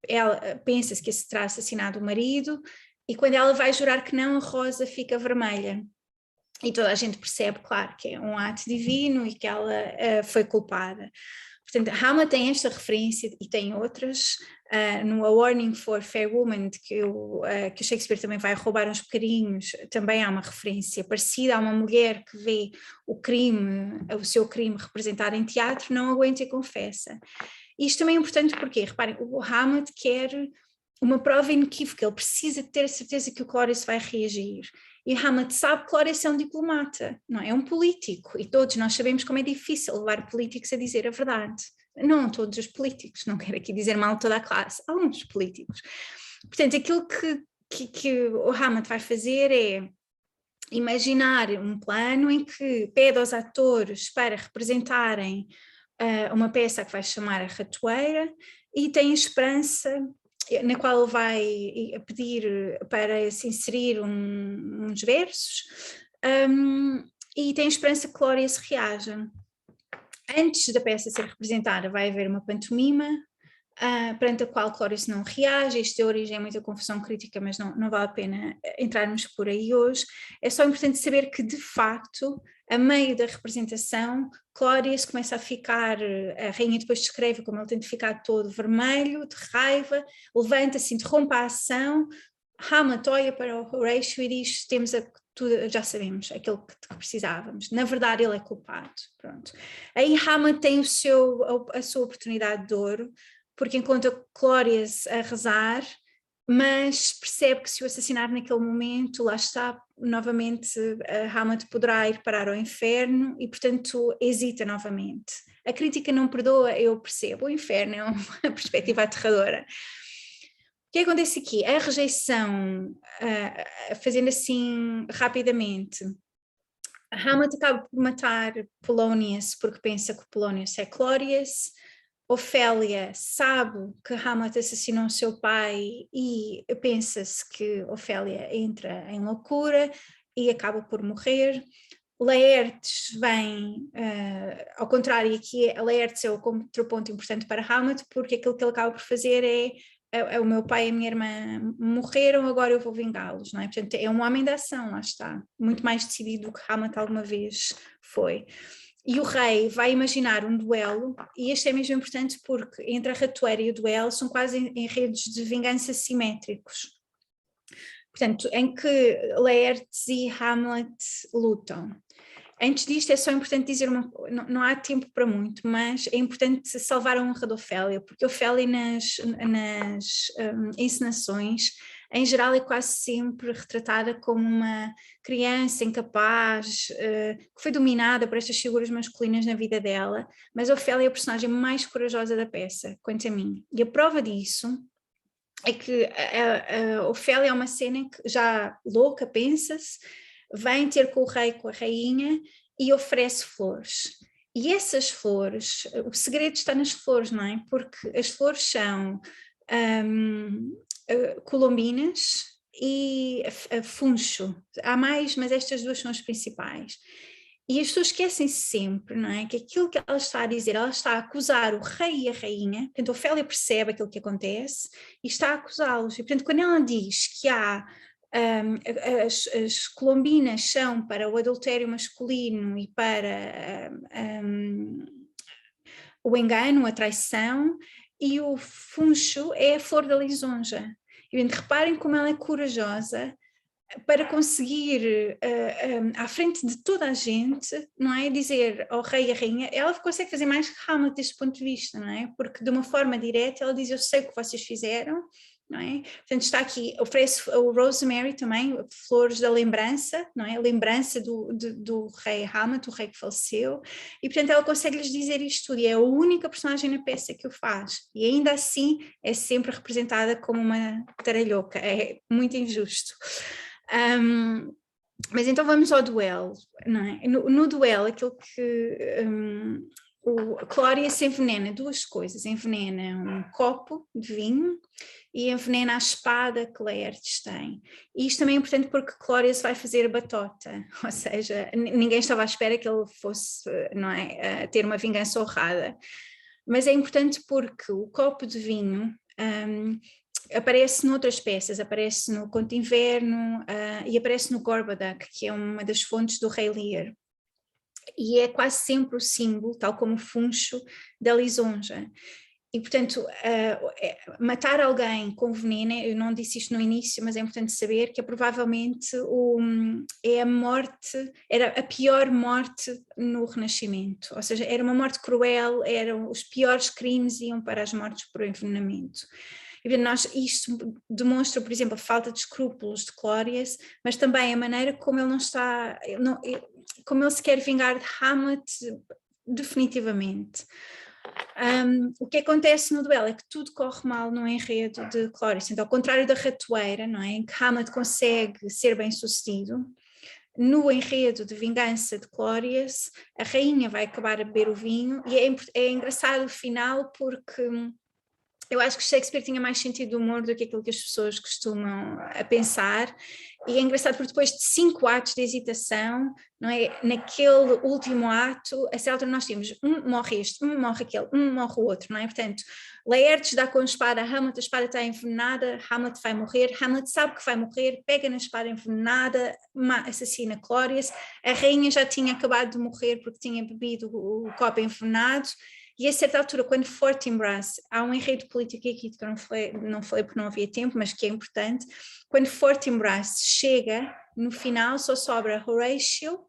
ela pensa-se que se terá assassinado o marido, e quando ela vai jurar que não, a rosa fica vermelha. E toda a gente percebe, claro, que é um ato divino e que ela foi culpada. Portanto, Hamlet tem esta referência e tem outras no A Warning for Fair Woman, que o Shakespeare também vai roubar uns bocadinhos, também há uma referência parecida. Há uma mulher que vê o seu crime representado em teatro, não aguenta e confessa. Isto também é importante porque, reparem, o Hamlet quer uma prova inequívoca, ele precisa ter a certeza que o Claudius vai reagir. E Hamlet sabe que Claudius é um diplomata, não é? É um político, e todos nós sabemos como é difícil levar políticos a dizer a verdade. Não todos os políticos, não quero aqui dizer mal toda a classe, alguns políticos. Portanto, aquilo que o Hamlet vai fazer é imaginar um plano em que pede aos atores para representarem uma peça que vai chamar A Ratoeira, e tem esperança, na qual ele vai pedir para se inserir uns versos, e tem esperança que Claudius reaja. Antes da peça ser representada vai haver uma pantomima, perante a qual Claudius não reage. Isto de origem é muita confusão crítica, mas não vale a pena entrarmos por aí hoje. É só importante saber que, de facto, a meio da representação, Claudius começa a ficar, a rainha depois descreve como ele tem de ficar todo vermelho, de raiva, levanta-se, interrompe a ação. Hamlet olha para o Horatio e diz: tudo, já sabemos aquilo que precisávamos. Na verdade, ele é culpado. Pronto. Aí Hamlet tem a sua oportunidade de ouro, porque encontra Claudius a rezar, mas percebe que se o assassinar naquele momento, lá está, novamente, Hamlet poderá ir parar ao inferno e, portanto, hesita novamente. A crítica não perdoa, eu percebo, o inferno é uma perspectiva aterradora. O que acontece aqui? A rejeição, fazendo assim rapidamente, Hamlet acaba por matar Polonius porque pensa que Polonius é Claudius. Ofélia sabe que Hamlet assassinou seu pai e pensa-se que Ofélia entra em loucura e acaba por morrer. Laertes vem, ao contrário, aqui Laertes é o contraponto importante para Hamlet, porque aquilo que ele acaba por fazer é o meu pai e a minha irmã morreram, agora eu vou vingá-los, não é? Portanto, é um homem de ação, lá está, muito mais decidido do que Hamlet alguma vez foi. E o rei vai imaginar um duelo, e este é mesmo importante porque entre a ratoeira e o duelo são quase enredos de vingança simétricos. Portanto, em que Laertes e Hamlet lutam. Antes disto é só importante dizer não há tempo para muito, mas é importante salvar a honra de Ofélia, porque Ofélia nas encenações, em geral, é quase sempre retratada como uma criança incapaz, que foi dominada por estas figuras masculinas na vida dela, mas Ofélia é a personagem mais corajosa da peça, quanto a mim. E a prova disso é que a Ofélia é uma cena em que, já louca, pensa-se, vem ter com o rei, com a rainha, e oferece flores. E essas flores, o segredo está nas flores, não é? Porque as flores são colombinas e funcho. Há mais, mas estas duas são as principais. E as pessoas esquecem-se sempre, não é? Que aquilo que ela está a dizer, ela está a acusar o rei e a rainha, portanto, Ofélia percebe aquilo que acontece e está a acusá-los. E, portanto, quando ela diz que há as colombinas são para o adultério masculino e para o engano, a traição, e o funcho é a flor da lisonja. E reparem como ela é corajosa para conseguir, à frente de toda a gente, não é, dizer ao rei e à rainha, ela consegue fazer mais que Hamlet deste ponto de vista, não é? Porque de uma forma direta ela diz: eu sei o que vocês fizeram, não é? Portanto, está aqui, oferece o Rosemary também, flores da lembrança, não é? Lembrança do rei Hamlet, o rei que faleceu, e portanto ela consegue-lhes dizer isto tudo, e é a única personagem na peça que o faz, e ainda assim é sempre representada como uma taralhoca, é muito injusto. Mas então vamos ao duelo, não é? No duelo, aquilo que o Claudius se envenena duas coisas: envenena um copo de vinho e envenena a espada que Laertes tem. E isto também é importante porque Claudius vai fazer batota, ou seja, ninguém estava à espera que ele fosse, não é, ter uma vingança honrada. Mas é importante porque o copo de vinho aparece noutras peças, aparece no Conto de Inverno e aparece no Gorboduc, que é uma das fontes do Rei Lear. E é quase sempre o símbolo, tal como o funcho, da lisonja. E, portanto, matar alguém com veneno, eu não disse isto no início, mas é importante saber que provavelmente é a morte, era a pior morte no Renascimento, ou seja, era uma morte cruel, eram os piores crimes iam para as mortes por envenenamento. Isto demonstra, por exemplo, a falta de escrúpulos de Clórias, mas também a maneira como ele não está, como ele se quer vingar de Hamlet definitivamente. O que acontece no duelo é que tudo corre mal no enredo de Clóris, então ao contrário da ratoeira, não é? Em que Hamlet consegue ser bem sucedido, no enredo de vingança de Clóris, a rainha vai acabar a beber o vinho, e é engraçado o final porque eu acho que Shakespeare tinha mais sentido de humor do que aquilo que as pessoas costumam a pensar, e é engraçado porque depois de 5 atos de hesitação, não é? Naquele último ato, a certa altura nós temos morre este, morre aquele, morre o outro, não é? Portanto, Laertes dá com a espada a Hamlet, a espada está envenenada, Hamlet vai morrer, Hamlet sabe que vai morrer, pega na espada envenenada, assassina Clóris, a rainha já tinha acabado de morrer porque tinha bebido o copo envenenado. E a certa altura, quando Fortinbras, há um enredo político aqui que eu não falei porque não havia tempo, mas que é importante, quando Fortinbras chega, no final só sobra Horatio,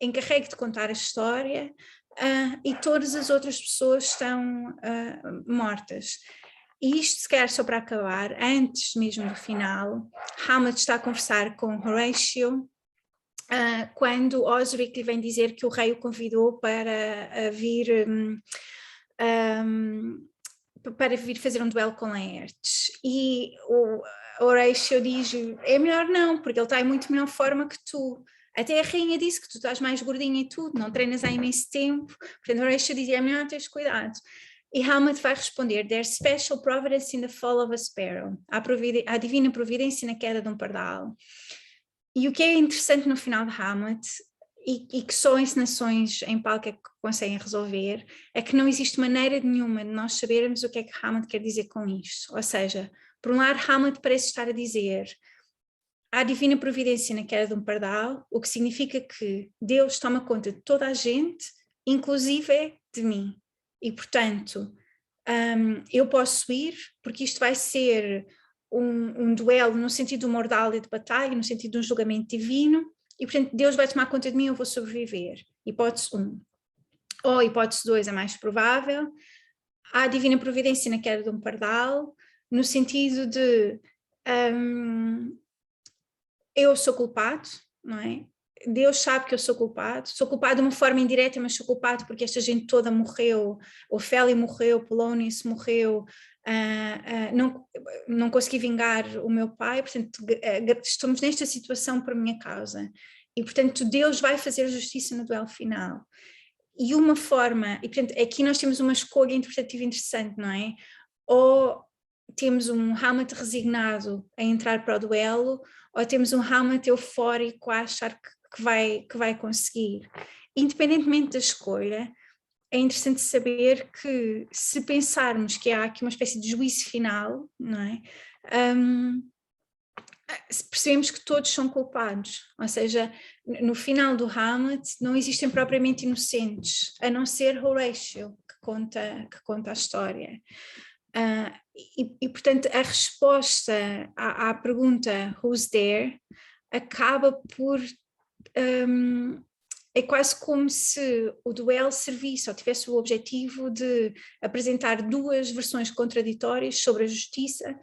encarregue de contar a história, e todas as outras pessoas estão mortas. E isto, se calhar, só para acabar, antes mesmo do final, Hamlet está a conversar com Horatio, quando Osric lhe vem dizer que o rei o convidou para vir... para vir fazer um duelo com Laertes, e o Horatio diz, é melhor não, porque ele está em muito melhor forma que tu, até a rainha disse que tu estás mais gordinha e tudo, não treinas há imenso tempo, portanto Horatio dizia, é melhor teres cuidado. E Hamlet vai responder, there's special providence in the fall of a sparrow, há divina providência na queda de um pardal. E o que é interessante no final de Hamlet, e que só encenações em palco é que conseguem resolver, é que não existe maneira nenhuma de nós sabermos o que é que Hamlet quer dizer com isto. Ou seja, por um lado, Hamlet parece estar a dizer há divina providência na queda de um pardal, o que significa que Deus toma conta de toda a gente, inclusive de mim. E, portanto, eu posso ir, porque isto vai ser um duelo no sentido de uma ordalha de batalha, no sentido de um julgamento divino, e portanto Deus vai tomar conta de mim, eu vou sobreviver. Hipótese 1. Ou hipótese 2, a mais provável, há a divina providência na queda de um pardal, no sentido de eu sou culpado, não é? Deus sabe que eu sou culpado de uma forma indireta, mas sou culpado porque esta gente toda morreu, Ofélia morreu, Polonius morreu, não consegui vingar o meu pai, portanto estamos nesta situação por minha causa, e portanto Deus vai fazer justiça no duelo final. E uma forma, e portanto aqui nós temos uma escolha interpretativa interessante, não é? Ou temos um Hamlet resignado a entrar para o duelo, ou temos um Hamlet eufórico a achar que vai conseguir. Independentemente da escolha, é interessante saber que se pensarmos que há aqui uma espécie de juízo final, não é? Percebemos que todos são culpados, ou seja, no final do Hamlet não existem propriamente inocentes, a não ser Horatio, que conta a história. E portanto a resposta à pergunta who's there acaba por é quase como se o duelo servisse ou tivesse o objetivo de apresentar duas versões contraditórias sobre a justiça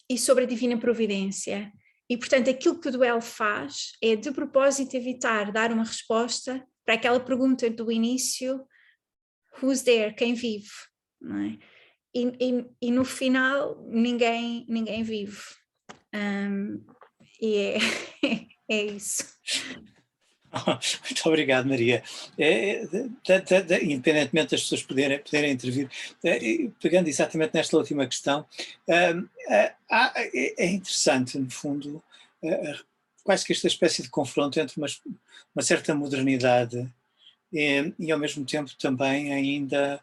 e sobre a divina providência. E portanto aquilo que o duelo faz é de propósito evitar dar uma resposta para aquela pergunta do início, who's there, quem vive, não é? E no final ninguém vive, e é isso. Muito obrigado, Maria. Independentemente das pessoas poderem intervir, pegando exatamente nesta última questão, é interessante, no fundo, quase que esta espécie de confronto entre uma certa modernidade e ao mesmo tempo também ainda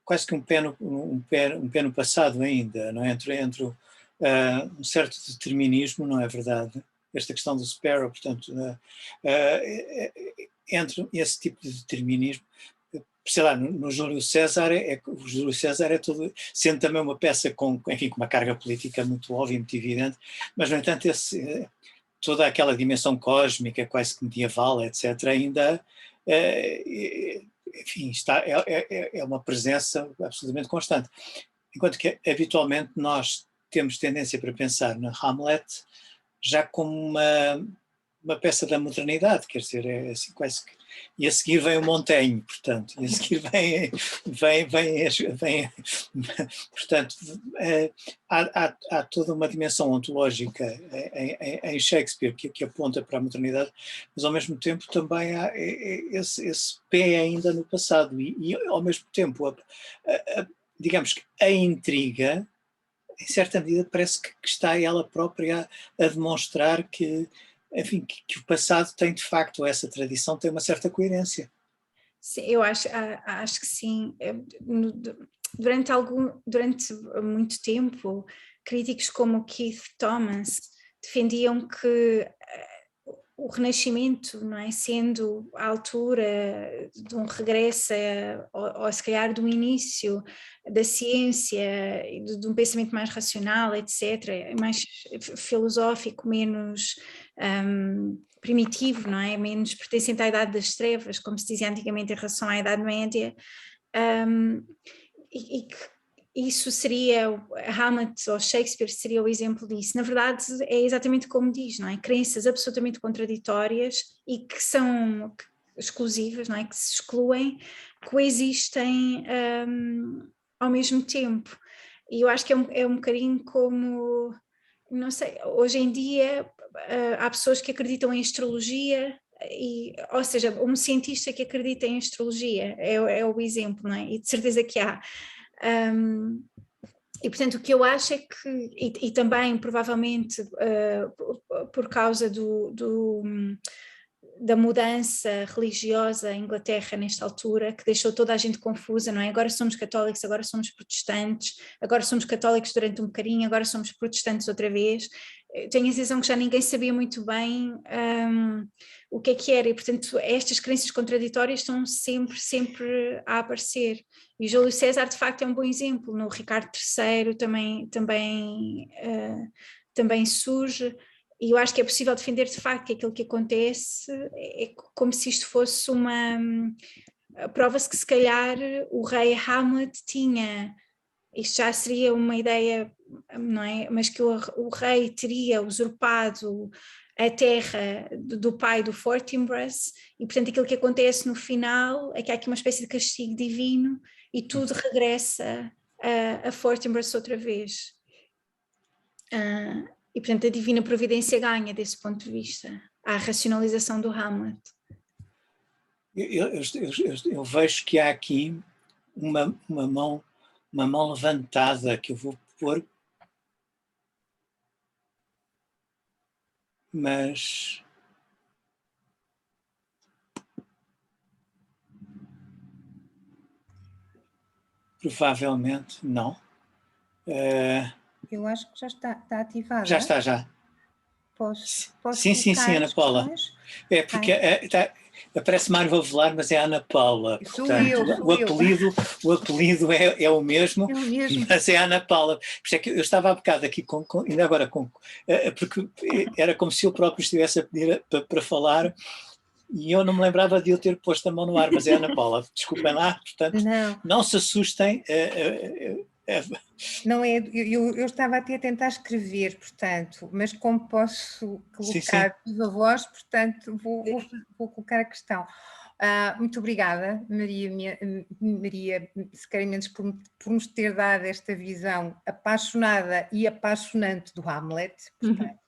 quase que um pé no passado ainda, não é? Entre um certo determinismo, não é verdade? Esta questão do Sparrow, portanto, entre esse tipo de determinismo, sei lá, no Júlio César o Júlio César é todo, sendo também uma peça enfim, com uma carga política muito óbvia, muito evidente, mas no entanto toda aquela dimensão cósmica, quase que medieval, etc., ainda enfim, é uma presença absolutamente constante. Enquanto que habitualmente nós temos tendência para pensar na Hamlet já como uma peça da modernidade, quer dizer, é assim quase que. E a seguir vem o Montaigne, portanto, e a seguir vem portanto, há toda uma dimensão ontológica em Shakespeare que aponta para a modernidade, mas ao mesmo tempo também há esse pé ainda no passado, e ao mesmo tempo, digamos que a intriga, em certa medida, parece que está ela própria a demonstrar que, enfim, que o passado tem de facto, essa tradição tem uma certa coerência. Sim, eu acho que sim. Durante muito tempo, críticos como Keith Thomas defendiam que o Renascimento, não é, sendo a altura de um regresso, ou se calhar do início da ciência, de um pensamento mais racional, etc., mais filosófico, menos primitivo, não é? Menos pertencente à Idade das Trevas, como se dizia antigamente em relação à Idade Média, e que isso seria, Hamlet ou Shakespeare seria o exemplo disso. Na verdade é exatamente como diz, não é? Crenças absolutamente contraditórias e que são exclusivas, não é? Que se excluem, coexistem ao mesmo tempo. E eu acho que é um bocadinho como, não sei, hoje em dia há pessoas que acreditam em astrologia, ou seja, um cientista que acredita em astrologia é o exemplo, não é? E de certeza que há. E portanto o que eu acho é que, e também provavelmente por causa da mudança religiosa em Inglaterra nesta altura, que deixou toda a gente confusa, não é? Agora somos católicos, agora somos protestantes, agora somos católicos durante um bocadinho, agora somos protestantes outra vez. Tenho a sensação que já ninguém sabia muito bem o que era, e portanto estas crenças contraditórias estão sempre a aparecer. E Júlio César de facto é um bom exemplo, no Ricardo III também surge. E eu acho que é possível defender de facto que aquilo que acontece é como se isto fosse prova-se que se calhar o rei Hamlet tinha, isto já seria uma ideia, não é? Mas que o rei teria usurpado a terra do pai do Fortinbras, e portanto aquilo que acontece no final é que há aqui uma espécie de castigo divino e tudo regressa a Fortinbras outra vez. E portanto a divina providência ganha desse ponto de vista, a racionalização do Hamlet. Eu vejo que há aqui uma mão levantada que eu vou pôr, mas provavelmente não. Eu acho que já está ativada. Já está, já. Posso sim, Ana Paula. É porque aparece Mário Avelar, mas é Ana Paula. Portanto, o apelido é o mesmo, mas é Ana Paula. Por isso é que eu estava há bocado aqui, ainda agora, porque era como se eu próprio estivesse a pedir para falar, e eu não me lembrava de eu ter posto a mão no ar, mas é Ana Paula. Desculpem lá, portanto, não se assustem. Não é, eu estava até a tentar escrever, portanto, mas como posso colocar a voz, portanto, vou colocar a questão. Muito obrigada, Maria Sequeira Mendes, por nos ter dado esta visão apaixonada e apaixonante do Hamlet. Portanto,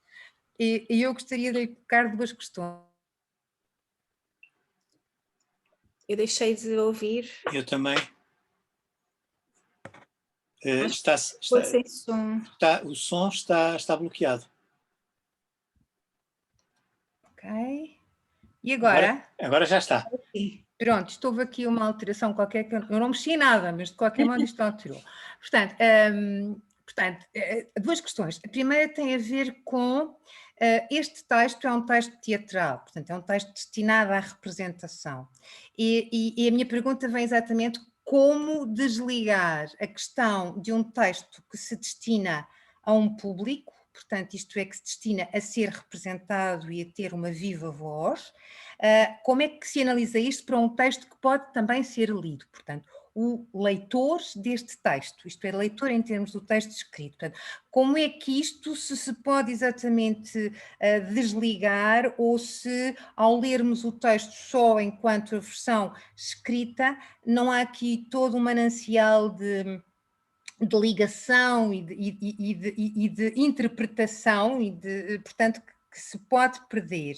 e eu gostaria de lhe colocar duas questões. Eu deixei de ouvir. Eu também. Sem som. O som está bloqueado. Ok. E agora? Agora já está. Pronto, houve aqui uma alteração qualquer, que eu não mexi em nada, mas de qualquer modo isto alterou. Portanto, duas questões. A primeira tem a ver com Este texto é um texto teatral, portanto, é um texto destinado à representação. E a minha pergunta vem exatamente como desligar a questão de um texto que se destina a um público, portanto, isto é, que se destina a ser representado e a ter uma viva voz, como é que se analisa isto para um texto que pode também ser lido? Portanto, o leitor deste texto, isto é, leitor em termos do texto escrito. Portanto, como é que isto se pode exatamente desligar, ou se ao lermos o texto só enquanto a versão escrita, não há aqui todo um manancial de ligação e de interpretação, portanto, que se pode perder.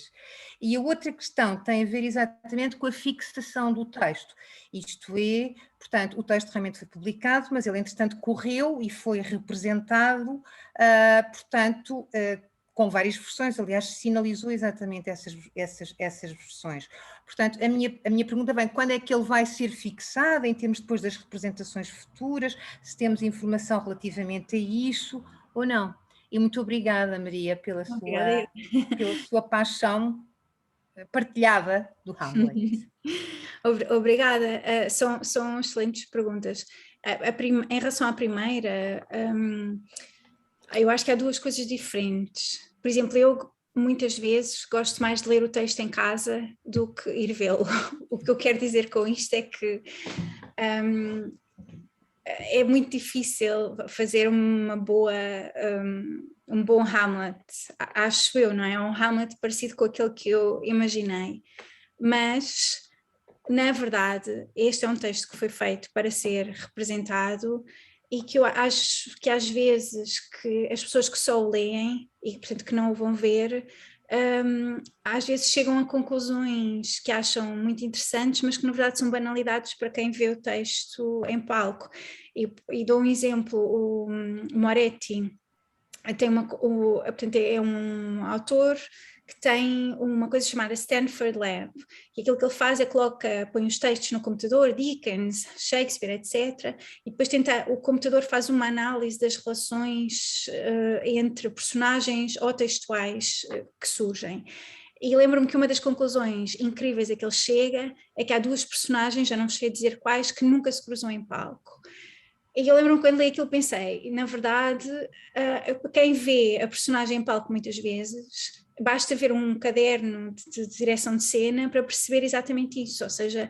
E a outra questão tem a ver exatamente com a fixação do texto. Isto é, portanto, o texto realmente foi publicado, mas ele entretanto correu e foi representado, portanto, com várias versões, aliás, sinalizou exatamente essas versões. Portanto, a minha pergunta vem, quando é que ele vai ser fixado, em termos depois das representações futuras, se temos informação relativamente a isso ou não? E muito obrigada, Maria, pela sua paixão partilhada do Hamlet. Obrigada, são excelentes perguntas. Em relação à primeira, eu acho que há duas coisas diferentes. Por exemplo, eu muitas vezes gosto mais de ler o texto em casa do que ir vê-lo. O que eu quero dizer com isto é que é muito difícil fazer um bom Hamlet, acho eu, não é? Um Hamlet parecido com aquele que eu imaginei, mas na verdade este é um texto que foi feito para ser representado e que eu acho que às vezes que as pessoas que só o leem e portanto que não o vão ver, às vezes chegam a conclusões que acham muito interessantes, mas que na verdade são banalidades para quem vê o texto em palco. E dou um exemplo, o Moretti portanto, é um autor que tem uma coisa chamada Stanford Lab, e aquilo que ele faz é põe os textos no computador, Dickens, Shakespeare, etc., e depois o computador faz uma análise das relações entre personagens ou textuais que surgem. E lembro-me que uma das conclusões incríveis a que ele chega é que há duas personagens, já não sei dizer quais, que nunca se cruzam em palco. E eu lembro-me quando li aquilo pensei, na verdade, quem vê a personagem em palco muitas vezes, basta ver um caderno de direção de cena para perceber exatamente isso, ou seja,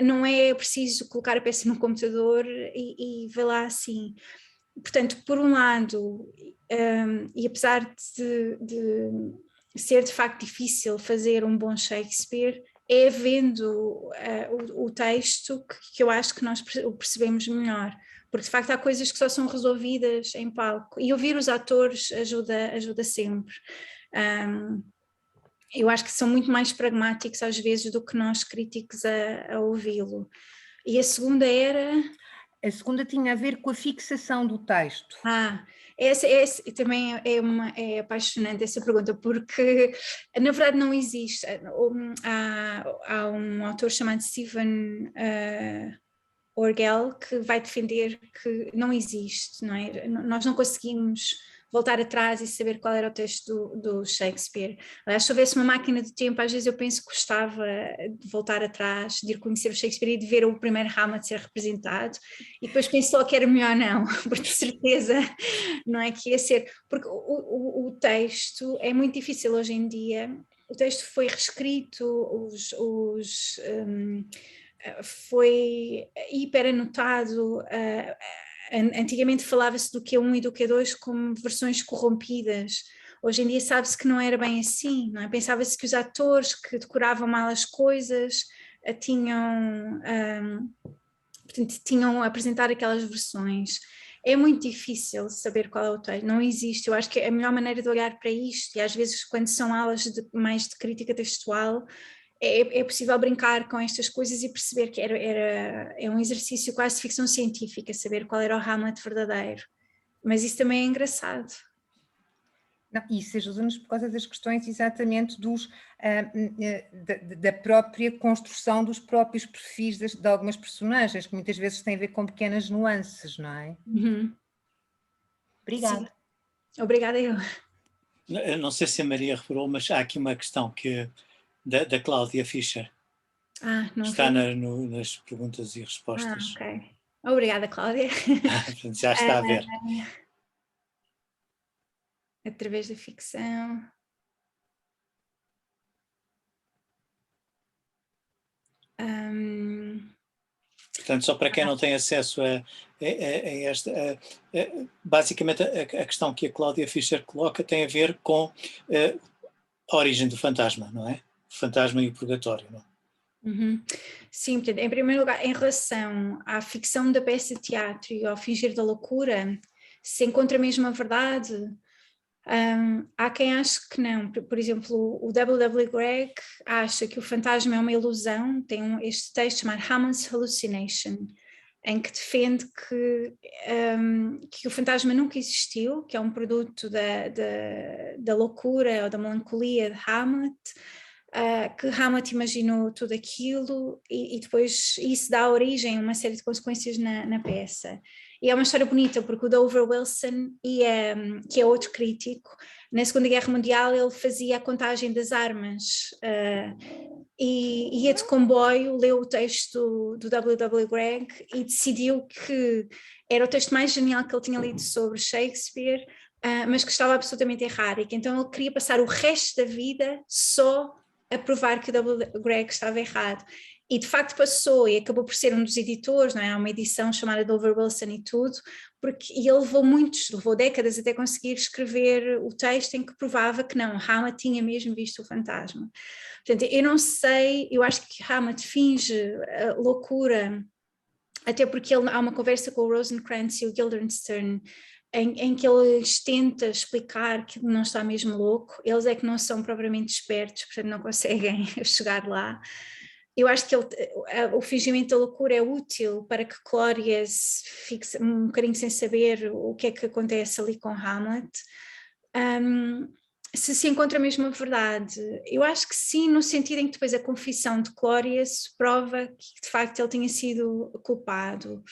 não é preciso colocar a peça no computador e ver lá assim. Portanto, por um lado, e apesar de ser de facto difícil fazer um bom Shakespeare, é vendo o texto que eu acho que nós o percebemos melhor, porque de facto há coisas que só são resolvidas em palco, e ouvir os atores ajuda sempre. Eu acho que são muito mais pragmáticos às vezes do que nós críticos a ouvi-lo. E a segunda era... A segunda tinha a ver com a fixação do texto. Essa também é apaixonante essa pergunta, porque na verdade não existe. Há um autor chamado Stephen Orgel que vai defender que não existe, não é? Nós não conseguimos voltar atrás e saber qual era o texto do Shakespeare. Aliás, se houvesse uma máquina do tempo, às vezes eu penso que gostava de voltar atrás, de ir conhecer o Shakespeare e de ver o primeiro Hamlet ser representado, e depois penso logo que era melhor não, porque de certeza não é que ia ser, porque o texto é muito difícil hoje em dia, o texto foi reescrito, foi hiper anotado. Antigamente falava-se do Q1 e do Q2 como versões corrompidas. Hoje em dia sabe-se que não era bem assim, não é? Pensava-se que os atores que decoravam mal as coisas tinham a apresentar aquelas versões. É muito difícil saber qual é o texto, não existe. Eu acho que a melhor maneira de olhar para isto, e às vezes quando são aulas mais de crítica textual, é possível brincar com estas coisas e perceber que é um exercício quase de ficção científica, saber qual era o Hamlet verdadeiro. Mas isso também é engraçado. Não, isso ajuda-nos por causa das questões exatamente da própria construção dos próprios perfis de algumas personagens, que muitas vezes têm a ver com pequenas nuances, não é? Uhum. Obrigada. Sim. Obrigada eu. Eu não sei se a Maria reparou, mas há aqui uma questão da Cláudia Fischer. Não Está vi. nas perguntas e respostas. Ok. Obrigada, Cláudia. Portanto, já está a ver. Através da ficção. Portanto, só para quem não tem acesso a esta, basicamente a questão que a Cláudia Fischer coloca tem a ver com a origem do fantasma, não é? O fantasma e o purgatório, não é? Sim, portanto, em primeiro lugar, em relação à ficção da peça de teatro e ao fingir da loucura, se encontra mesmo a verdade, há quem ache que não. Por exemplo, o W.W. Greg acha que o fantasma é uma ilusão, tem este texto chamado Hammond's Hallucination, em que defende que o fantasma nunca existiu, que é um produto da loucura ou da melancolia de Hamlet, que Hamlet imaginou tudo aquilo e depois isso dá origem a uma série de consequências na peça. E é uma história bonita porque o Dover Wilson, que é outro crítico, na Segunda Guerra Mundial ele fazia a contagem das armas e ia de comboio, leu o texto do W.W. Greg e decidiu que era o texto mais genial que ele tinha lido sobre Shakespeare, mas que estava absolutamente errado e que então ele queria passar o resto da vida só a provar que o W. Greg estava errado. E de facto passou e acabou por ser um dos editores, não é? Há uma edição chamada Dover Wilson e tudo, e ele levou décadas até conseguir escrever o texto em que provava que não, Hamlet tinha mesmo visto o fantasma. Portanto, eu não sei, eu acho que Hamlet finge loucura, até porque há uma conversa com o Rosencrantz e o Guildenstern em que eles tentam explicar que não está mesmo louco, eles é que não são propriamente espertos, portanto não conseguem chegar lá. Eu acho que o fingimento da loucura é útil para que Claudius fique um bocadinho sem saber o que é que acontece ali com Hamlet. Se encontra mesmo a verdade, eu acho que sim, no sentido em que depois a confissão de Claudius prova que de facto ele tinha sido culpado.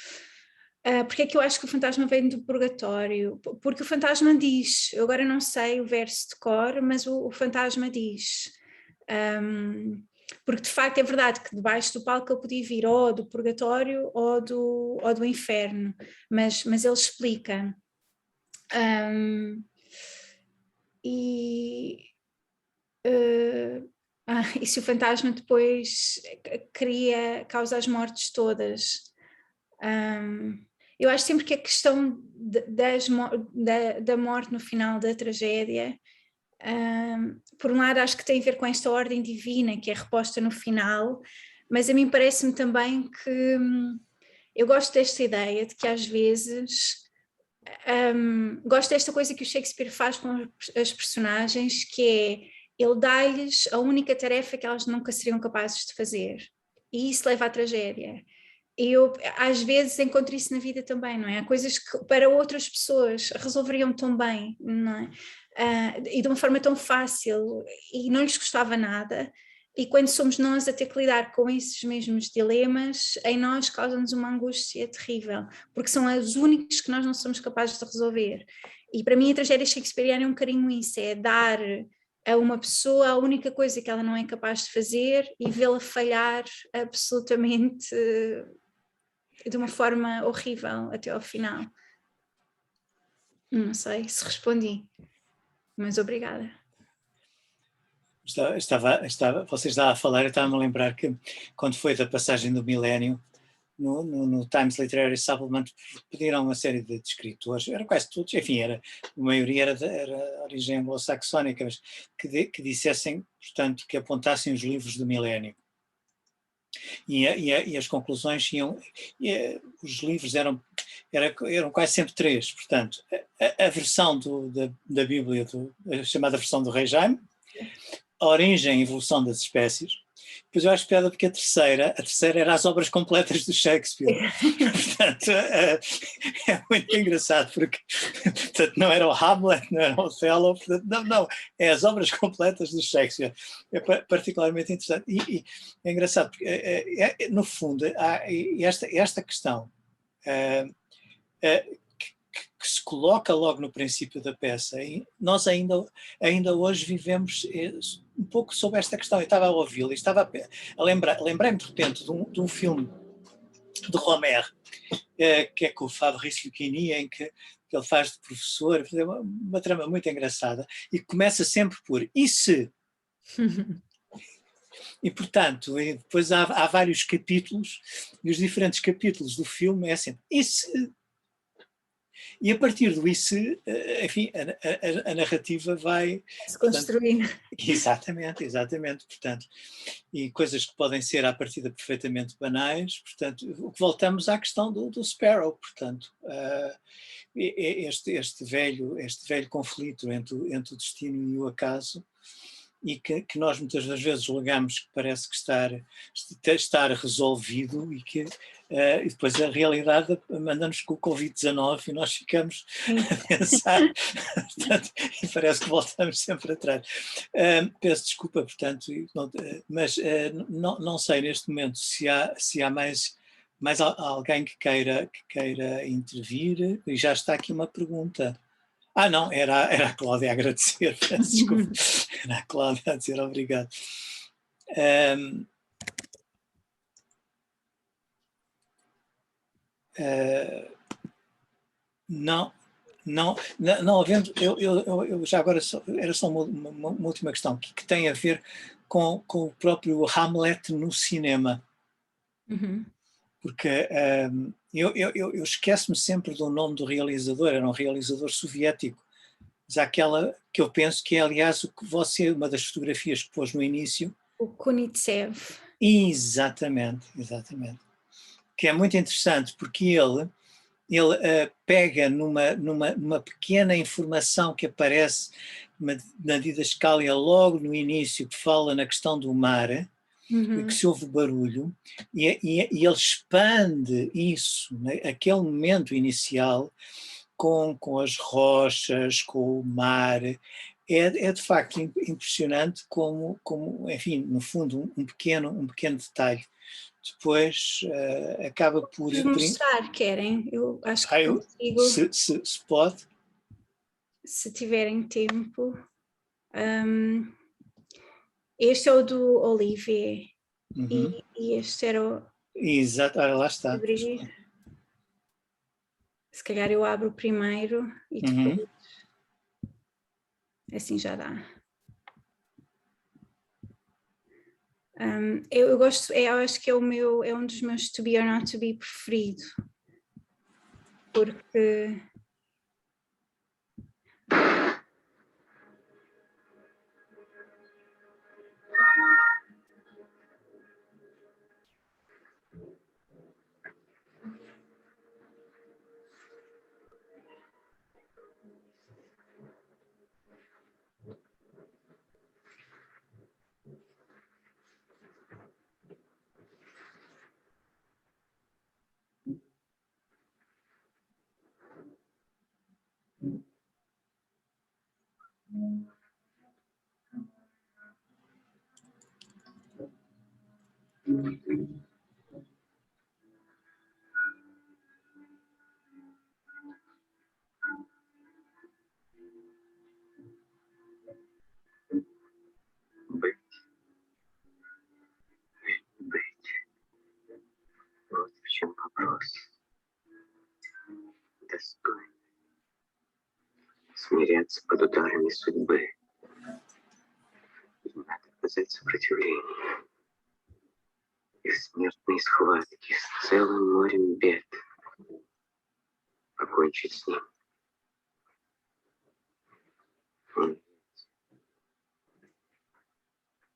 Porque é que eu acho que o fantasma vem do purgatório? Porque o fantasma diz, eu agora não sei o verso de cor, mas o fantasma diz, porque de facto é verdade que debaixo do palco ele podia vir ou do purgatório ou do inferno, mas ele explica. E se o fantasma depois causa as mortes todas? Eu acho sempre que a questão da morte no final da tragédia, por um lado acho que tem a ver com esta ordem divina que é reposta no final, mas a mim parece-me também que eu gosto desta ideia de que às vezes gosto desta coisa que o Shakespeare faz com as personagens, que é ele dá-lhes a única tarefa que elas nunca seriam capazes de fazer, e isso leva à tragédia. Eu às vezes encontro isso na vida também, não é? Há coisas que para outras pessoas resolveriam tão bem, não é? E de uma forma tão fácil e não lhes custava nada, e quando somos nós a ter que lidar com esses mesmos dilemas, em nós causa-nos uma angústia terrível, porque são os únicos que nós não somos capazes de resolver. E para mim a tragédia shakespeariana é um bocadinho isso, é dar a uma pessoa a única coisa que ela não é capaz de fazer e vê-la falhar absolutamente de uma forma horrível até ao final. Não sei se respondi, mas obrigada. Vocês estavam a falar, eu estava-me a lembrar que quando foi da passagem do milénio, no Times Literary Supplement pediram uma série de escritores, eram quase todos, enfim, a maioria era de origem anglo-saxónica, mas que dissessem, portanto, que apontassem os livros do milénio. E as conclusões iam, os livros eram quase sempre três, portanto, a versão da Bíblia, a chamada versão do Rei Jaime, a origem e evolução das espécies. Depois eu acho piada porque a terceira era as obras completas do Shakespeare. Portanto, é muito engraçado porque portanto, não era o Hamlet, não era o Othello, portanto, não, é as obras completas do Shakespeare. É particularmente interessante. E é engraçado porque, no fundo, há esta questão que se coloca logo no princípio da peça. E nós ainda hoje vivemos um pouco sobre esta questão. Eu estava a ouvi-lo e estava a lembrei-me de repente de um filme de Romer, que é com o Fabrice Lucchini, em que ele faz de professor, uma trama muito engraçada, e começa sempre por "e se?". E, portanto, depois há vários capítulos, e os diferentes capítulos do filme é sempre "e se?". E a partir do "e se", enfim, a narrativa vai... Se Portanto, construir. exatamente, portanto, e coisas que podem ser à partida perfeitamente banais, portanto, o que voltamos à questão do Sparrow, portanto, este velho conflito entre o destino e o acaso, e que nós muitas das vezes julgamos que parece que estar resolvido, e e depois a realidade manda-nos com o Covid-19 e nós ficamos a pensar, portanto, e parece que voltamos sempre atrás. Peço desculpa, portanto, mas não sei neste momento se há mais alguém que queira intervir, e já está aqui uma pergunta. Não, era a Cláudia a agradecer, peço desculpa. Era a Cláudia a dizer obrigado. Não havendo, eu já agora era só uma última questão que tem a ver com o próprio Hamlet no cinema. Porque eu esqueço-me sempre do nome do realizador, era um realizador soviético, mas há aquela que eu penso que é, aliás, uma das fotografias que pôs no início. O Kunitsev. Exatamente. Que é muito interessante, porque ele pega numa pequena informação que aparece na didascália logo no início, que fala na questão do mar, que se ouve barulho, e ele expande isso, né, aquele momento inicial, com as rochas, com o mar. É de facto impressionante como, enfim, no fundo, um pequeno detalhe. Depois acaba por... Vamos mostrar, querem? Eu acho que consigo. Se pode. Se tiverem tempo. Este é o do Olivier. E este era o... Exato, lá está. Se calhar eu abro o primeiro e depois... Assim já dá. Eu gosto, eu acho que é um dos meus To Be or Not To Be preferido, porque Вот в чем вопрос. Достойно смиряться под ударами судьбы. Не надо оказать сопротивление. Их смертные схватки с целым морем бед. Покончить с ним.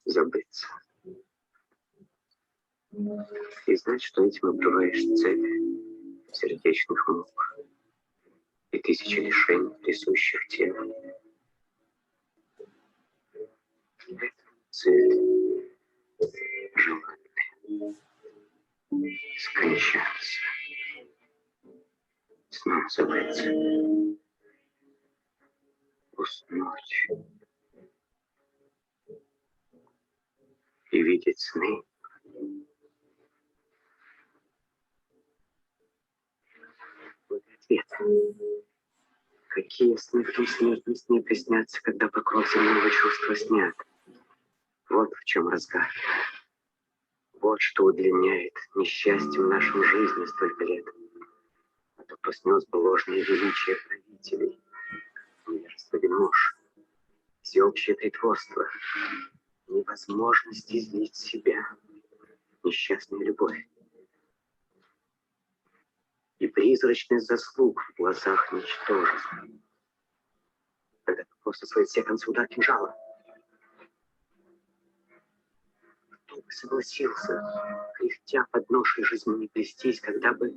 Забыться. И знать, что этим обрываешь цепи сердечных мук и тысячи лишений, присущих телу. Это цель желания скончаться, снова забыться, уснуть и видеть сны. Вот эти свет. Какие сны в том смертном сне приснятся, когда покров земного чувства снят. Вот в чем разгар. Вот что удлиняет несчастьем нашим жизни столько лет. А то проснес бы ложное величие правителей, невежество вельмож, всеобщее притворство, невозможность излить себя, несчастная любовь и призрачность заслуг в глазах ничтожества. Когда ты просто свои все концы удар кинжала. Кто бы согласился, кряхтя под ношей жизни не плестись, когда бы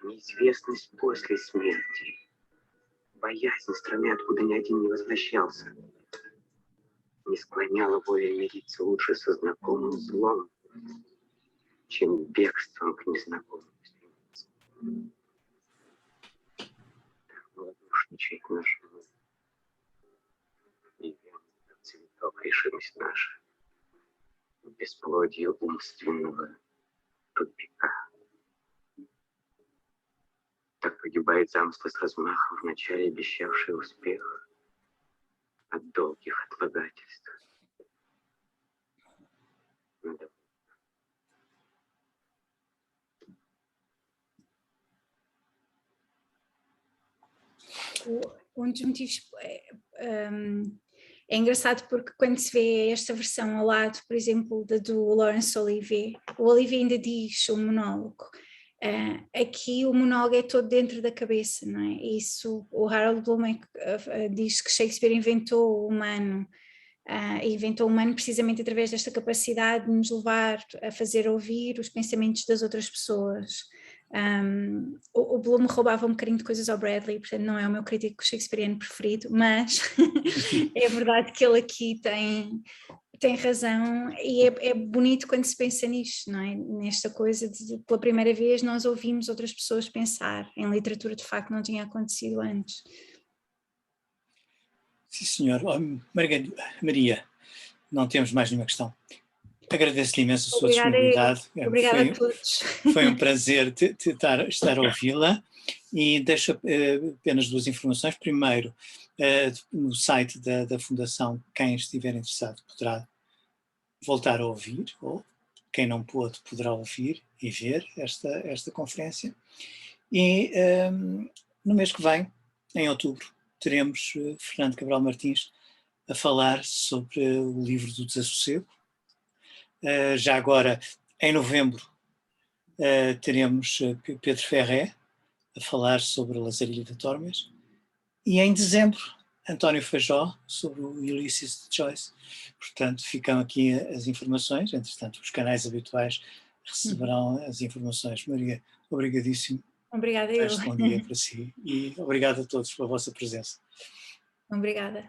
неизвестность после смерти, боязнь страны, откуда ни один не возвращался, не склоняла воля мириться лучше со знакомым злом, чем бегством к незнакомым стремиться. Так малодушничает наша мысль, и вянет цветок решимость наша, в бесплодье умственного тупика. Так погибает замыслы с размахом, вначале обещавший успех от долгих отлагательств. Надо. Um dos motivos é engraçado porque quando se vê esta versão ao lado, por exemplo, da do Laurence Olivier, o Olivier ainda diz o monólogo. Aqui o monólogo é todo dentro da cabeça, não é? Isso, o Harold Bloom diz que Shakespeare inventou o humano, inventou o humano precisamente através desta capacidade de nos levar a fazer ouvir os pensamentos das outras pessoas. O Bloom roubava um bocadinho de coisas ao Bradley, portanto não é o meu crítico shakespeariano preferido, mas é verdade que ele aqui tem razão e é bonito quando se pensa nisto, não é? Nesta coisa de pela primeira vez nós ouvimos outras pessoas pensar, em literatura de facto não tinha acontecido antes. Sim, senhor. Maria, não temos mais nenhuma questão. Agradeço-lhe imenso a sua disponibilidade. Obrigada a todos. Foi um prazer estar a ouvi-la e deixo apenas duas informações. Primeiro, no site da Fundação, quem estiver interessado poderá voltar a ouvir, ou quem não pôde poderá ouvir e ver esta conferência. E no mês que vem, em outubro, teremos Fernando Cabral Martins a falar sobre o livro do Desassossego. Já agora, em novembro, teremos Pedro Ferré a falar sobre a Lazarilha de Tormes. E em dezembro, António Feijó sobre o Ulysses de Joyce. Portanto, ficam aqui as informações. Entretanto, os canais habituais receberão as informações. Maria, obrigadíssimo. Obrigada eu. Bom dia para si e obrigado a todos pela vossa presença. Obrigada.